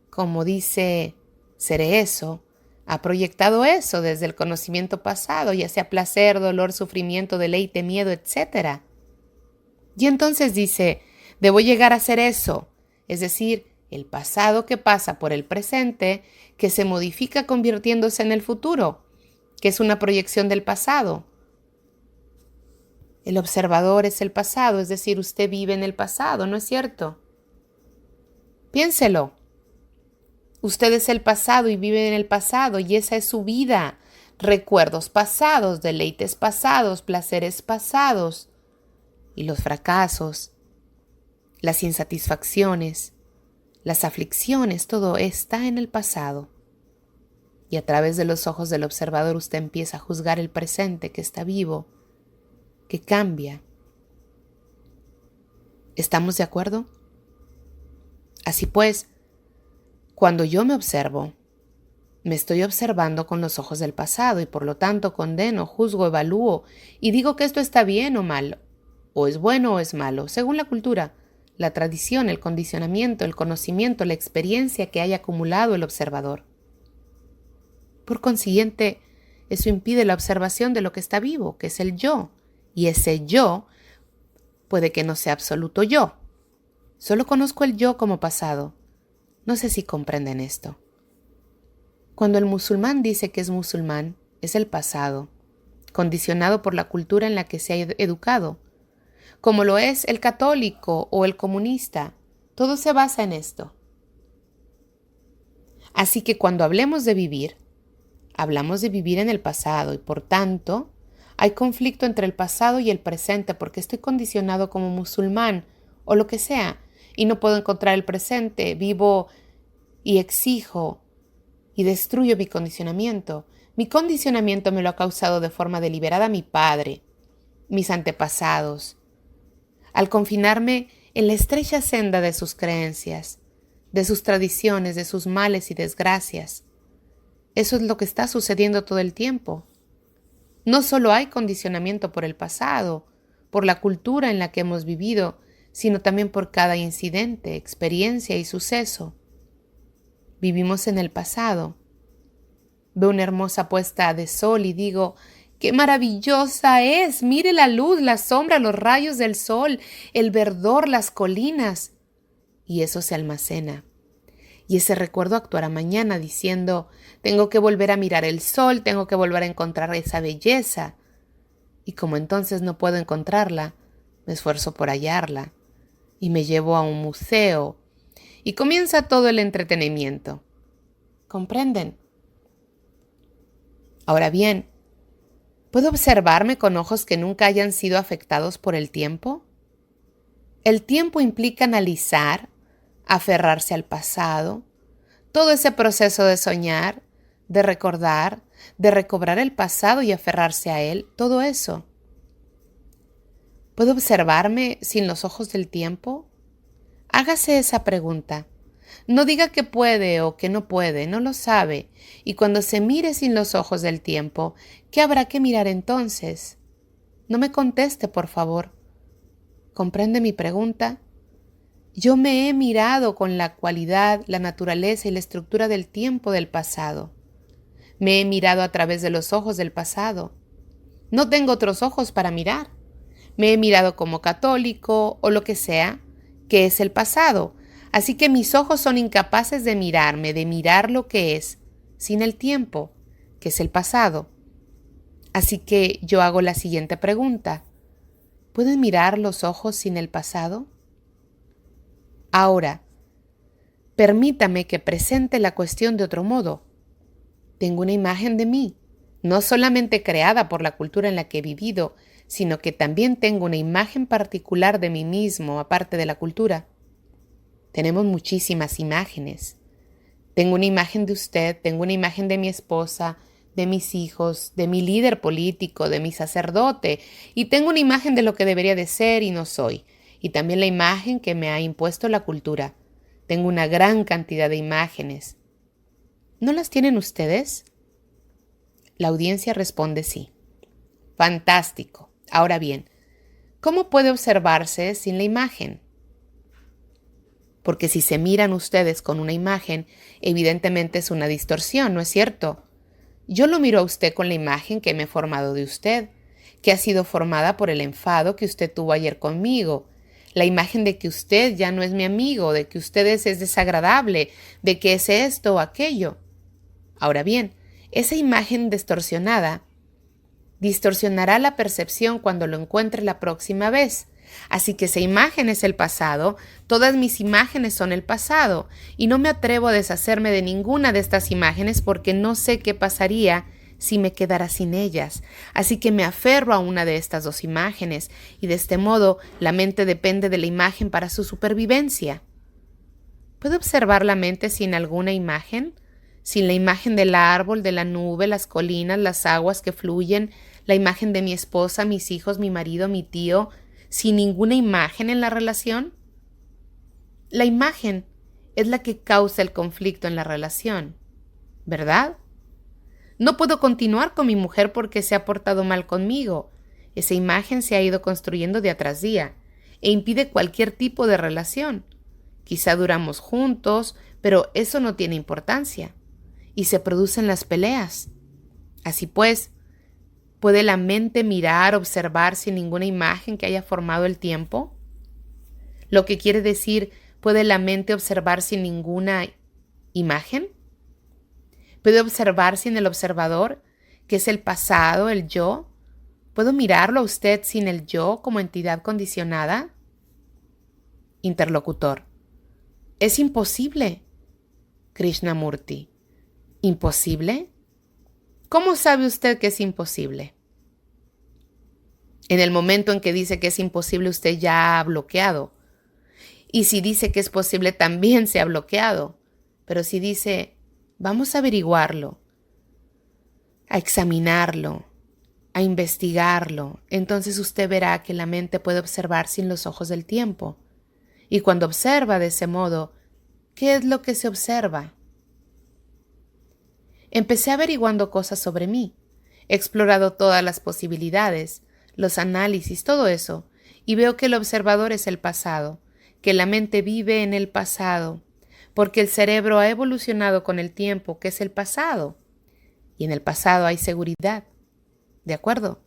Como dice Cerezo, ha proyectado eso desde el conocimiento pasado, ya sea placer, dolor, sufrimiento, deleite, miedo, etc. Y entonces dice, debo llegar a ser eso, es decir, el pasado que pasa por el presente, que se modifica convirtiéndose en el futuro, que es una proyección del pasado. El observador es el pasado, es decir, usted vive en el pasado, ¿no es cierto? Piénselo. Usted es el pasado y vive en el pasado y esa es su vida. Recuerdos pasados, deleites pasados, placeres pasados y los fracasos, las insatisfacciones, las aflicciones, todo está en el pasado. Y a través de los ojos del observador usted empieza a juzgar el presente que está vivo, que cambia. ¿Estamos de acuerdo? Así pues, cuando yo me observo, me estoy observando con los ojos del pasado y por lo tanto condeno, juzgo, evalúo y digo que esto está bien o mal, o es bueno o es malo, según la cultura, la tradición, el condicionamiento, el conocimiento, la experiencia que haya acumulado el observador. Por consiguiente, eso impide la observación de lo que está vivo, que es el yo, y ese yo puede que no sea absoluto yo. Solo conozco el yo como pasado. No sé si comprenden esto. Cuando el musulmán dice que es musulmán, es el pasado, condicionado por la cultura en la que se ha educado. Como lo es el católico o el comunista, todo se basa en esto. Así que cuando hablemos de vivir, hablamos de vivir en el pasado y por tanto hay conflicto entre el pasado y el presente porque estoy condicionado como musulmán o lo que sea y no puedo encontrar el presente, vivo y exijo y destruyo mi condicionamiento. Mi condicionamiento me lo ha causado de forma deliberada mi padre, mis antepasados, al confinarme en la estrecha senda de sus creencias, de sus tradiciones, de sus males y desgracias. Eso es lo que está sucediendo todo el tiempo. No solo hay condicionamiento por el pasado, por la cultura en la que hemos vivido, sino también por cada incidente, experiencia y suceso. Vivimos en el pasado. Veo una hermosa puesta de sol y digo, ¡qué maravillosa es! Mire la luz, la sombra, los rayos del sol, el verdor, las colinas. Y eso se almacena. Y ese recuerdo actuará mañana diciendo, tengo que volver a mirar el sol, tengo que volver a encontrar esa belleza. Y como entonces no puedo encontrarla, me esfuerzo por hallarla. Y me llevo a un museo. Y comienza todo el entretenimiento. ¿Comprenden? Ahora bien, ¿puedo observarme con ojos que nunca hayan sido afectados por el tiempo? El tiempo implica analizar, aferrarse al pasado, todo ese proceso de soñar, de recordar, de recobrar el pasado y aferrarse a él, todo eso. ¿Puedo observarme sin los ojos del tiempo? Hágase esa pregunta. No diga que puede o que no puede, no lo sabe. Y cuando se mire sin los ojos del tiempo, ¿qué habrá que mirar entonces? No me conteste, por favor. ¿Comprende mi pregunta? Yo me he mirado con la cualidad, la naturaleza y la estructura del tiempo del pasado. Me he mirado a través de los ojos del pasado. No tengo otros ojos para mirar. Me he mirado como católico o lo que sea, que es el pasado. Así que mis ojos son incapaces de mirarme, de mirar lo que es, sin el tiempo, que es el pasado. Así que yo hago la siguiente pregunta. ¿Pueden mirar los ojos sin el pasado? Ahora, permítame que presente la cuestión de otro modo. Tengo una imagen de mí, no solamente creada por la cultura en la que he vivido, sino que también tengo una imagen particular de mí mismo, aparte de la cultura. Tenemos muchísimas imágenes. Tengo una imagen de usted, tengo una imagen de mi esposa, de mis hijos, de mi líder político, de mi sacerdote, y tengo una imagen de lo que debería de ser y no soy, y también la imagen que me ha impuesto la cultura. Tengo una gran cantidad de imágenes. ¿No las tienen ustedes? La audiencia responde sí. Fantástico. Ahora bien, ¿cómo puede observarse sin la imagen? Porque si se miran ustedes con una imagen, evidentemente es una distorsión, ¿no es cierto? Yo lo miro a usted con la imagen que me he formado de usted, que ha sido formada por el enfado que usted tuvo ayer conmigo, la imagen de que usted ya no es mi amigo, de que usted es desagradable, de que es esto o aquello. Ahora bien, esa imagen distorsionará la percepción cuando lo encuentre la próxima vez. Así que esa imagen es el pasado, todas mis imágenes son el pasado, y no me atrevo a deshacerme de ninguna de estas imágenes porque no sé qué pasaría si me quedara sin ellas. Así que me aferro a una de estas dos imágenes, y de este modo la mente depende de la imagen para su supervivencia. ¿Puedo observar la mente sin alguna imagen? Sin la imagen del árbol, de la nube, las colinas, las aguas que fluyen, la imagen de mi esposa, mis hijos, mi marido, mi tío, sin ninguna imagen en la relación? La imagen es la que causa el conflicto en la relación, ¿verdad? No puedo continuar con mi mujer porque se ha portado mal conmigo. Esa imagen se ha ido construyendo día tras día e impide cualquier tipo de relación. Quizá duramos juntos, pero eso no tiene importancia. Y se producen las peleas. Así pues, ¿puede la mente mirar, observar sin ninguna imagen que haya formado el tiempo? Lo que quiere decir, ¿puede la mente observar sin ninguna imagen? ¿Puede observar sin el observador, que es el pasado, el yo? ¿Puedo mirarlo a usted sin el yo como entidad condicionada? Interlocutor. Es imposible. Krishnamurti. ¿Imposible? ¿Cómo sabe usted que es imposible? En el momento en que dice que es imposible, usted ya ha bloqueado. Y si dice que es posible, también se ha bloqueado. Pero si dice, vamos a averiguarlo, a examinarlo, a investigarlo, entonces usted verá que la mente puede observar sin los ojos del tiempo. Y cuando observa de ese modo, ¿qué es lo que se observa? Empecé averiguando cosas sobre mí. He explorado todas las posibilidades, los análisis, todo eso, y veo que el observador es el pasado, que la mente vive en el pasado, porque el cerebro ha evolucionado con el tiempo, que es el pasado, y en el pasado hay seguridad. ¿De acuerdo?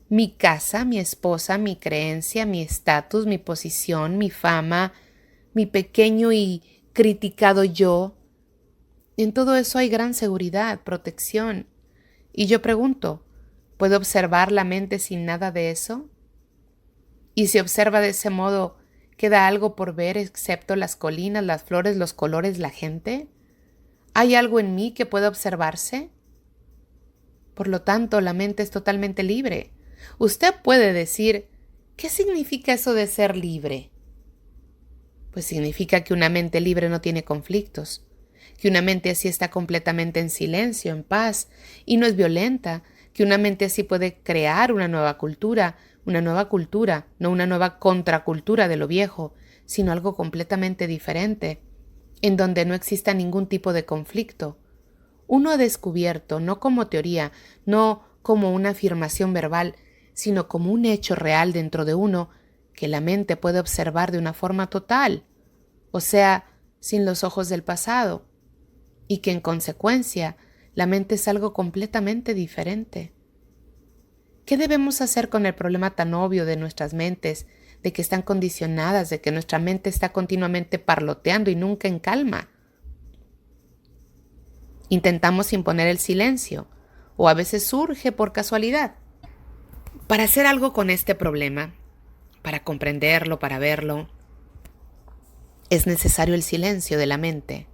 Mi casa, mi esposa, mi creencia, mi estatus, mi posición, mi fama, mi pequeño y criticado yo. En todo eso hay gran seguridad, protección. Y yo pregunto, ¿puedo observar la mente sin nada de eso? Y si observa de ese modo, ¿queda algo por ver excepto las colinas, las flores, los colores, la gente? ¿Hay algo en mí que pueda observarse? Por lo tanto, la mente es totalmente libre. Usted puede decir, ¿qué significa eso de ser libre? Pues significa que una mente libre no tiene conflictos, que una mente así está completamente en silencio, en paz, y no es violenta, que una mente así puede crear una nueva cultura, no una nueva contracultura de lo viejo, sino algo completamente diferente, en donde no exista ningún tipo de conflicto. Uno ha descubierto, no como teoría, no como una afirmación verbal, sino como un hecho real dentro de uno, que la mente puede observar de una forma total, o sea, sin los ojos del pasado, y que en consecuencia la mente es algo completamente diferente. ¿Qué debemos hacer con el problema tan obvio de nuestras mentes, de que están condicionadas, de que nuestra mente está continuamente parloteando y nunca en calma? Intentamos imponer el silencio, o a veces surge por casualidad. Para hacer algo con este problema, para comprenderlo, para verlo, es necesario el silencio de la mente,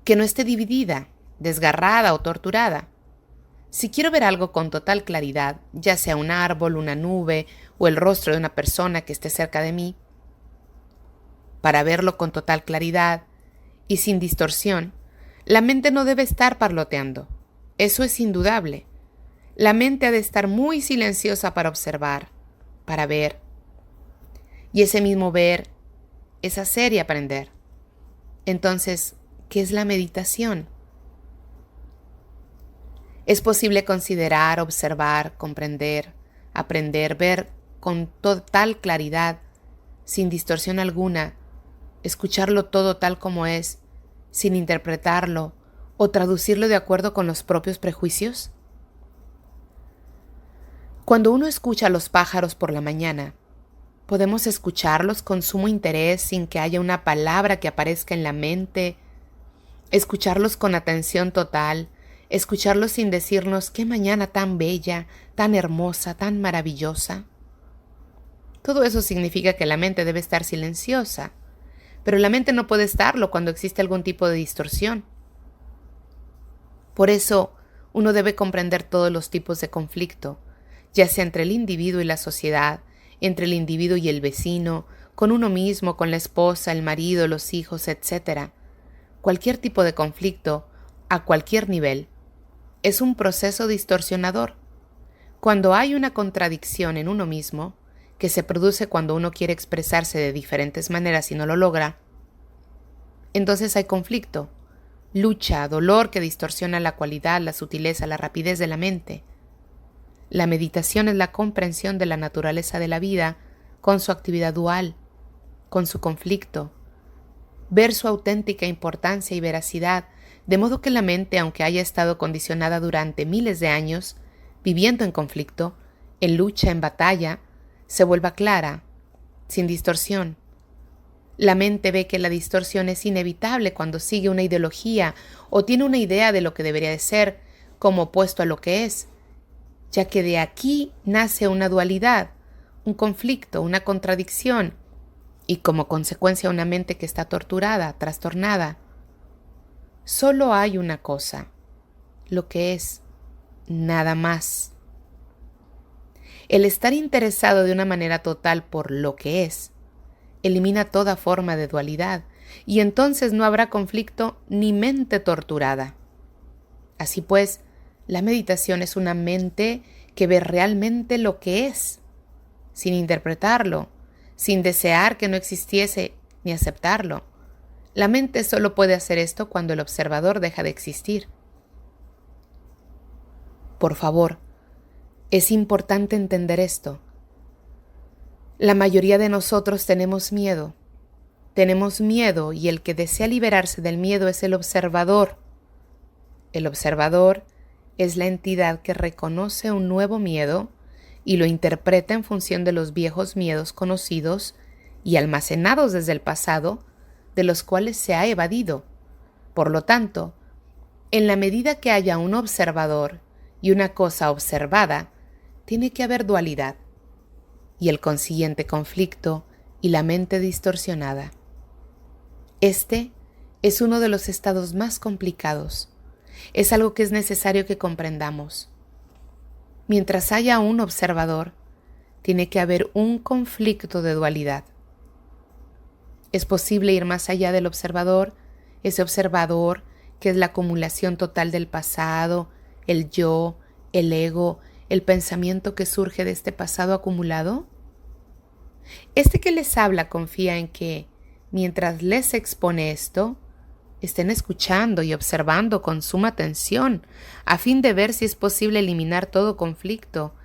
que no esté dividida, desgarrada o torturada. Si quiero ver algo con total claridad, ya sea un árbol, una nube o el rostro de una persona que esté cerca de mí, para verlo con total claridad y sin distorsión, la mente no debe estar parloteando. Eso es indudable. La mente ha de estar muy silenciosa para observar, para ver. Y ese mismo ver es hacer y aprender. Entonces, ¿qué es la meditación? Es posible considerar, observar, comprender, aprender, ver con total claridad, sin distorsión alguna, escucharlo todo tal como es, sin interpretarlo o traducirlo de acuerdo con los propios prejuicios. Cuando uno escucha a los pájaros por la mañana, podemos escucharlos con sumo interés sin que haya una palabra que aparezca en la mente, escucharlos con atención total, escucharlos sin decirnos qué mañana tan bella, tan hermosa, tan maravillosa. Todo eso significa que la mente debe estar silenciosa, pero la mente no puede estarlo cuando existe algún tipo de distorsión. Por eso, uno debe comprender todos los tipos de conflicto, ya sea entre el individuo y la sociedad, entre el individuo y el vecino, con uno mismo, con la esposa, el marido, los hijos, etc. Cualquier tipo de conflicto, a cualquier nivel, es un proceso distorsionador. Cuando hay una contradicción en uno mismo, que se produce cuando uno quiere expresarse de diferentes maneras y no lo logra, entonces hay conflicto, lucha, dolor que distorsiona la cualidad, la sutileza, la rapidez de la mente. La meditación es la comprensión de la naturaleza de la vida con su actividad dual, con su conflicto, ver su auténtica importancia y veracidad, de modo que la mente, aunque haya estado condicionada durante miles de años, viviendo en conflicto, en lucha, en batalla, se vuelva clara, sin distorsión. La mente ve que la distorsión es inevitable cuando sigue una ideología o tiene una idea de lo que debería de ser como opuesto a lo que es, ya que de aquí nace una dualidad, un conflicto, una contradicción, y como consecuencia una mente que está torturada, trastornada. Solo hay una cosa, lo que es, nada más. El estar interesado de una manera total por lo que es, elimina toda forma de dualidad, y entonces no habrá conflicto ni mente torturada. Así pues, la meditación es una mente que ve realmente lo que es, sin interpretarlo, sin desear que no existiese ni aceptarlo. La mente solo puede hacer esto cuando el observador deja de existir. Por favor, es importante entender esto. La mayoría de nosotros tenemos miedo. Tenemos miedo y el que desea liberarse del miedo es el observador. El observador es la entidad que reconoce un nuevo miedo y lo interpreta en función de los viejos miedos conocidos y almacenados desde el pasado, de los cuales se ha evadido. Por lo tanto, en la medida que haya un observador y una cosa observada, tiene que haber dualidad y el consiguiente conflicto y la mente distorsionada. Este es uno de los estados más complicados. Es algo que es necesario que comprendamos. Mientras haya un observador, tiene que haber un conflicto de dualidad. Es posible ir más allá del observador, ese observador que es la acumulación total del pasado, el yo, el ego, el pensamiento que surge de este pasado acumulado. Este que les habla confía en que, mientras les expone esto, estén escuchando y observando con suma atención, a fin de ver si es posible eliminar todo conflicto,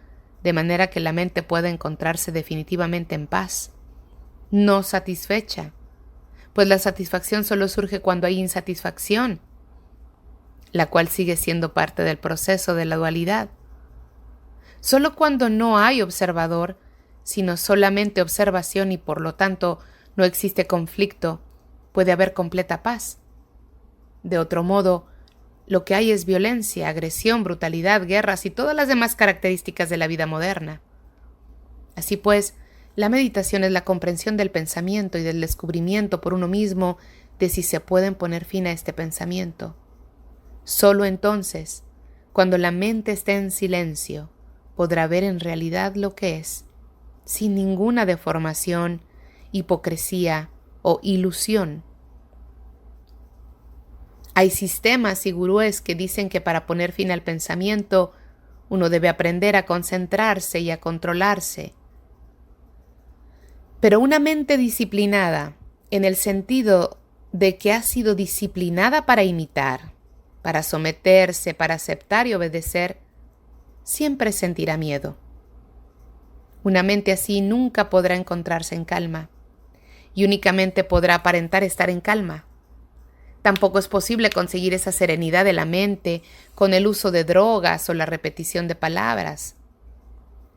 de manera que la mente pueda encontrarse definitivamente en paz, no satisfecha, pues la satisfacción solo surge cuando hay insatisfacción, la cual sigue siendo parte del proceso de la dualidad. Solo cuando no hay observador, sino solamente observación y por lo tanto no existe conflicto, puede haber completa paz. De otro modo, lo que hay es violencia, agresión, brutalidad, guerras y todas las demás características de la vida moderna. Así pues, la meditación es la comprensión del pensamiento y del descubrimiento por uno mismo de si se pueden poner fin a este pensamiento. Solo entonces, cuando la mente esté en silencio, podrá ver en realidad lo que es, sin ninguna deformación, hipocresía o ilusión. Hay sistemas y gurúes que dicen que para poner fin al pensamiento, uno debe aprender a concentrarse y a controlarse. Pero una mente disciplinada, en el sentido de que ha sido disciplinada para imitar, para someterse, para aceptar y obedecer, siempre sentirá miedo. Una mente así nunca podrá encontrarse en calma y únicamente podrá aparentar estar en calma. Tampoco es posible conseguir esa serenidad de la mente con el uso de drogas o la repetición de palabras.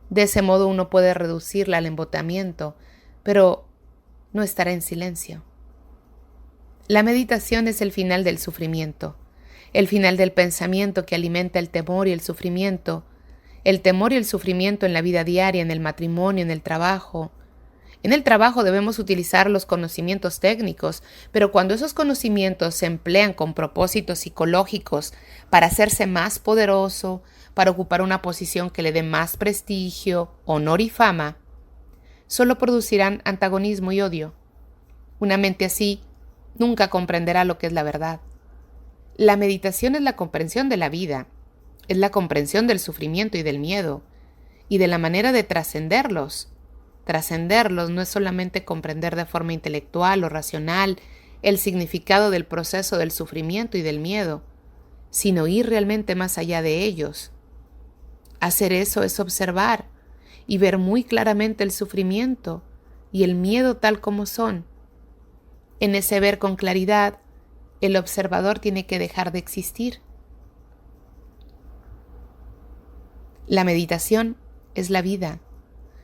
De ese modo uno puede reducirla al embotamiento, pero no estará en silencio. La meditación es el final del sufrimiento, el final del pensamiento que alimenta el temor y el sufrimiento en la vida diaria, en el matrimonio, en el trabajo. En el trabajo debemos utilizar los conocimientos técnicos, pero cuando esos conocimientos se emplean con propósitos psicológicos para hacerse más poderoso, para ocupar una posición que le dé más prestigio, honor y fama, solo producirán antagonismo y odio. Una mente así nunca comprenderá lo que es la verdad. La meditación es la comprensión de la vida, es la comprensión del sufrimiento y del miedo, y de la manera de trascenderlos. Trascenderlos no es solamente comprender de forma intelectual o racional el significado del proceso del sufrimiento y del miedo, sino ir realmente más allá de ellos. Hacer eso es observar y ver muy claramente el sufrimiento y el miedo tal como son. En ese ver con claridad, el observador tiene que dejar de existir. La meditación es la vida,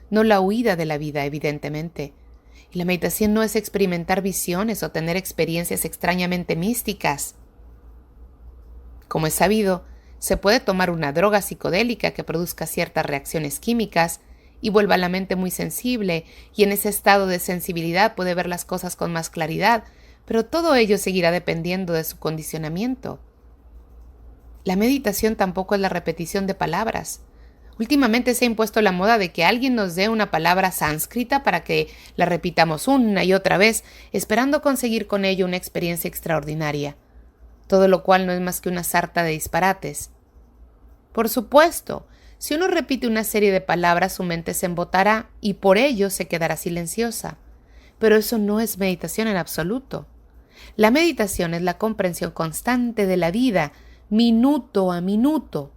no la huida de la vida, evidentemente. Y la meditación no es experimentar visiones o tener experiencias extrañamente místicas. Como es sabido, se puede tomar una droga psicodélica que produzca ciertas reacciones químicas y vuelva la mente muy sensible, y en ese estado de sensibilidad puede ver las cosas con más claridad, pero todo ello seguirá dependiendo de su condicionamiento. La meditación tampoco es la repetición de palabras. Últimamente se ha impuesto la moda de que alguien nos dé una palabra sánscrita para que la repitamos una y otra vez, esperando conseguir con ello una experiencia extraordinaria, todo lo cual no es más que una sarta de disparates. Por supuesto, si uno repite una serie de palabras, su mente se embotará y por ello se quedará silenciosa. Pero eso no es meditación en absoluto. La meditación es la comprensión constante de la vida, minuto a minuto,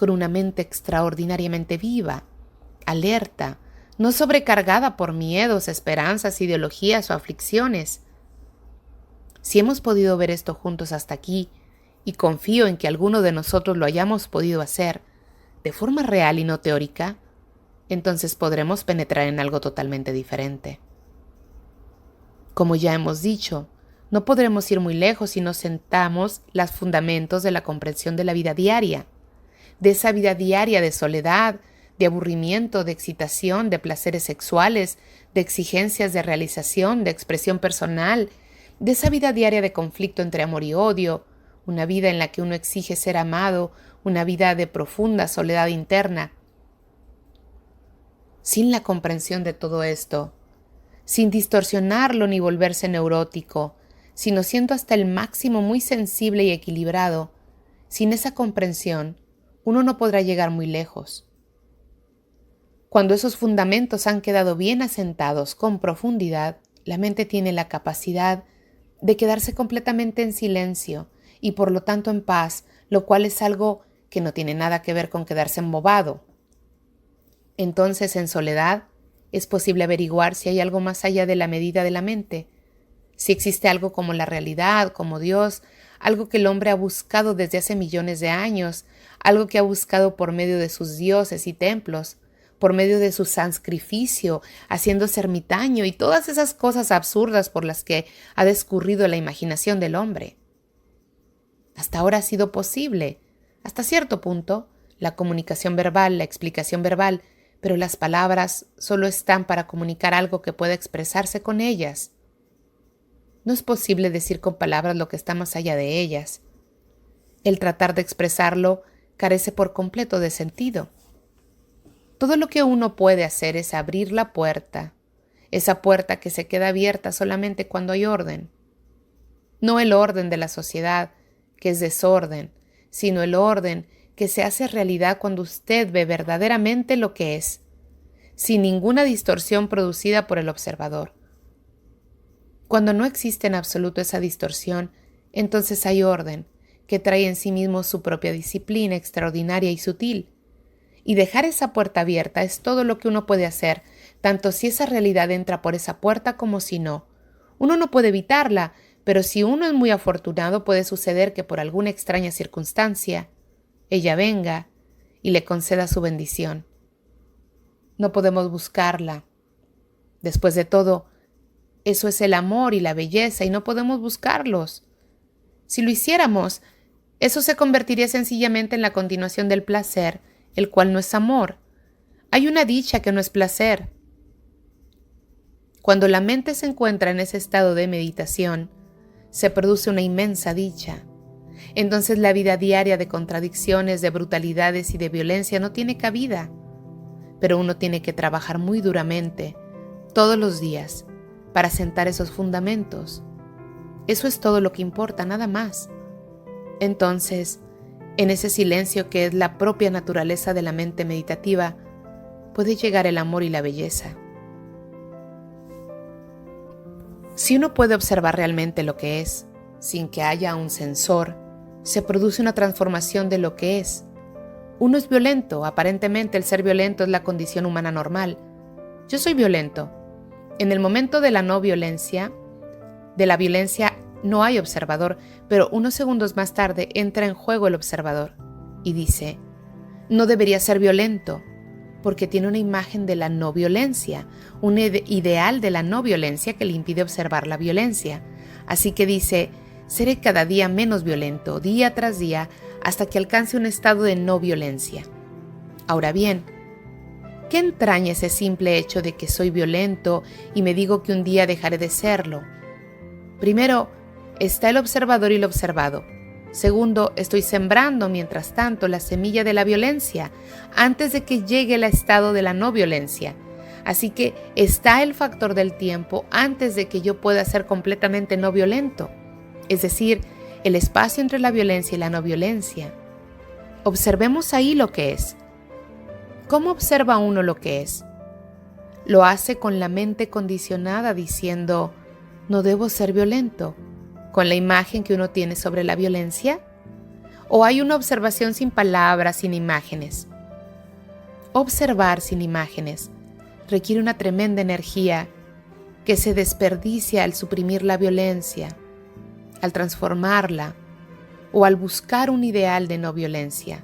con una mente extraordinariamente viva, alerta, no sobrecargada por miedos, esperanzas, ideologías o aflicciones. Si hemos podido ver esto juntos hasta aquí, y confío en que alguno de nosotros lo hayamos podido hacer, de forma real y no teórica, entonces podremos penetrar en algo totalmente diferente. Como ya hemos dicho, no podremos ir muy lejos si no sentamos los fundamentos de la comprensión de la vida diaria, de esa vida diaria de soledad, de aburrimiento, de excitación, de placeres sexuales, de exigencias de realización, de expresión personal, de esa vida diaria de conflicto entre amor y odio, una vida en la que uno exige ser amado, una vida de profunda soledad interna. Sin la comprensión de todo esto, sin distorsionarlo ni volverse neurótico, sino siendo hasta el máximo muy sensible y equilibrado, sin esa comprensión, uno no podrá llegar muy lejos. Cuando esos fundamentos han quedado bien asentados con profundidad, la mente tiene la capacidad de quedarse completamente en silencio y por lo tanto en paz, lo cual es algo que no tiene nada que ver con quedarse embobado. Entonces, en soledad, es posible averiguar si hay algo más allá de la medida de la mente, si existe algo como la realidad, como Dios, algo que el hombre ha buscado desde hace millones de años, algo que ha buscado por medio de sus dioses y templos, por medio de su sacrificio, haciéndose ermitaño y todas esas cosas absurdas por las que ha discurrido la imaginación del hombre. Hasta ahora ha sido posible, hasta cierto punto, la comunicación verbal, la explicación verbal, pero las palabras solo están para comunicar algo que pueda expresarse con ellas. No es posible decir con palabras lo que está más allá de ellas. El tratar de expresarlo carece por completo de sentido. Todo lo que uno puede hacer es abrir la puerta, esa puerta que se queda abierta solamente cuando hay orden. No el orden de la sociedad, que es desorden, sino el orden que se hace realidad cuando usted ve verdaderamente lo que es, sin ninguna distorsión producida por el observador. Cuando no existe en absoluto esa distorsión, entonces hay orden, que trae en sí mismo su propia disciplina extraordinaria y sutil. Y dejar esa puerta abierta es todo lo que uno puede hacer, tanto si esa realidad entra por esa puerta como si no. Uno no puede evitarla, pero si uno es muy afortunado puede suceder que por alguna extraña circunstancia ella venga y le conceda su bendición. No podemos buscarla. Después de todo, eso es el amor y la belleza y no podemos buscarlos. Si lo hiciéramos, eso se convertiría sencillamente en la continuación del placer, el cual no es amor. Hay una dicha que no es placer. Cuando la mente se encuentra en ese estado de meditación, se produce una inmensa dicha. Entonces la vida diaria de contradicciones, de brutalidades y de violencia no tiene cabida. Pero uno tiene que trabajar muy duramente, todos los días, para sentar esos fundamentos. Eso es todo lo que importa, nada más. Entonces, en ese silencio que es la propia naturaleza de la mente meditativa, puede llegar el amor y la belleza. Si uno puede observar realmente lo que es, sin que haya un sensor, se produce una transformación de lo que es. Uno es violento, aparentemente el ser violento es la condición humana normal. Yo soy violento. En el momento de la no violencia, de la violencia no hay observador, pero unos segundos más tarde entra en juego el observador y dice, no debería ser violento, porque tiene una imagen de la no violencia, un ideal de la no violencia que le impide observar la violencia. Así que dice, seré cada día menos violento, día tras día, hasta que alcance un estado de no violencia. Ahora bien, ¿qué entraña ese simple hecho de que soy violento y me digo que un día dejaré de serlo? Primero, está el observador y el observado. Segundo, estoy sembrando, mientras tanto, la semilla de la violencia antes de que llegue el estado de la no violencia. Así que está el factor del tiempo antes de que yo pueda ser completamente no violento. Es decir, el espacio entre la violencia y la no violencia. Observemos ahí lo que es. ¿Cómo observa uno lo que es? Lo hace con la mente condicionada diciendo, no debo ser violento, con la imagen que uno tiene sobre la violencia? ¿O hay una observación sin palabras, sin imágenes? Observar sin imágenes requiere una tremenda energía que se desperdicia al suprimir la violencia, al transformarla o al buscar un ideal de no violencia.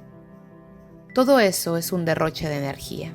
Todo eso es un derroche de energía.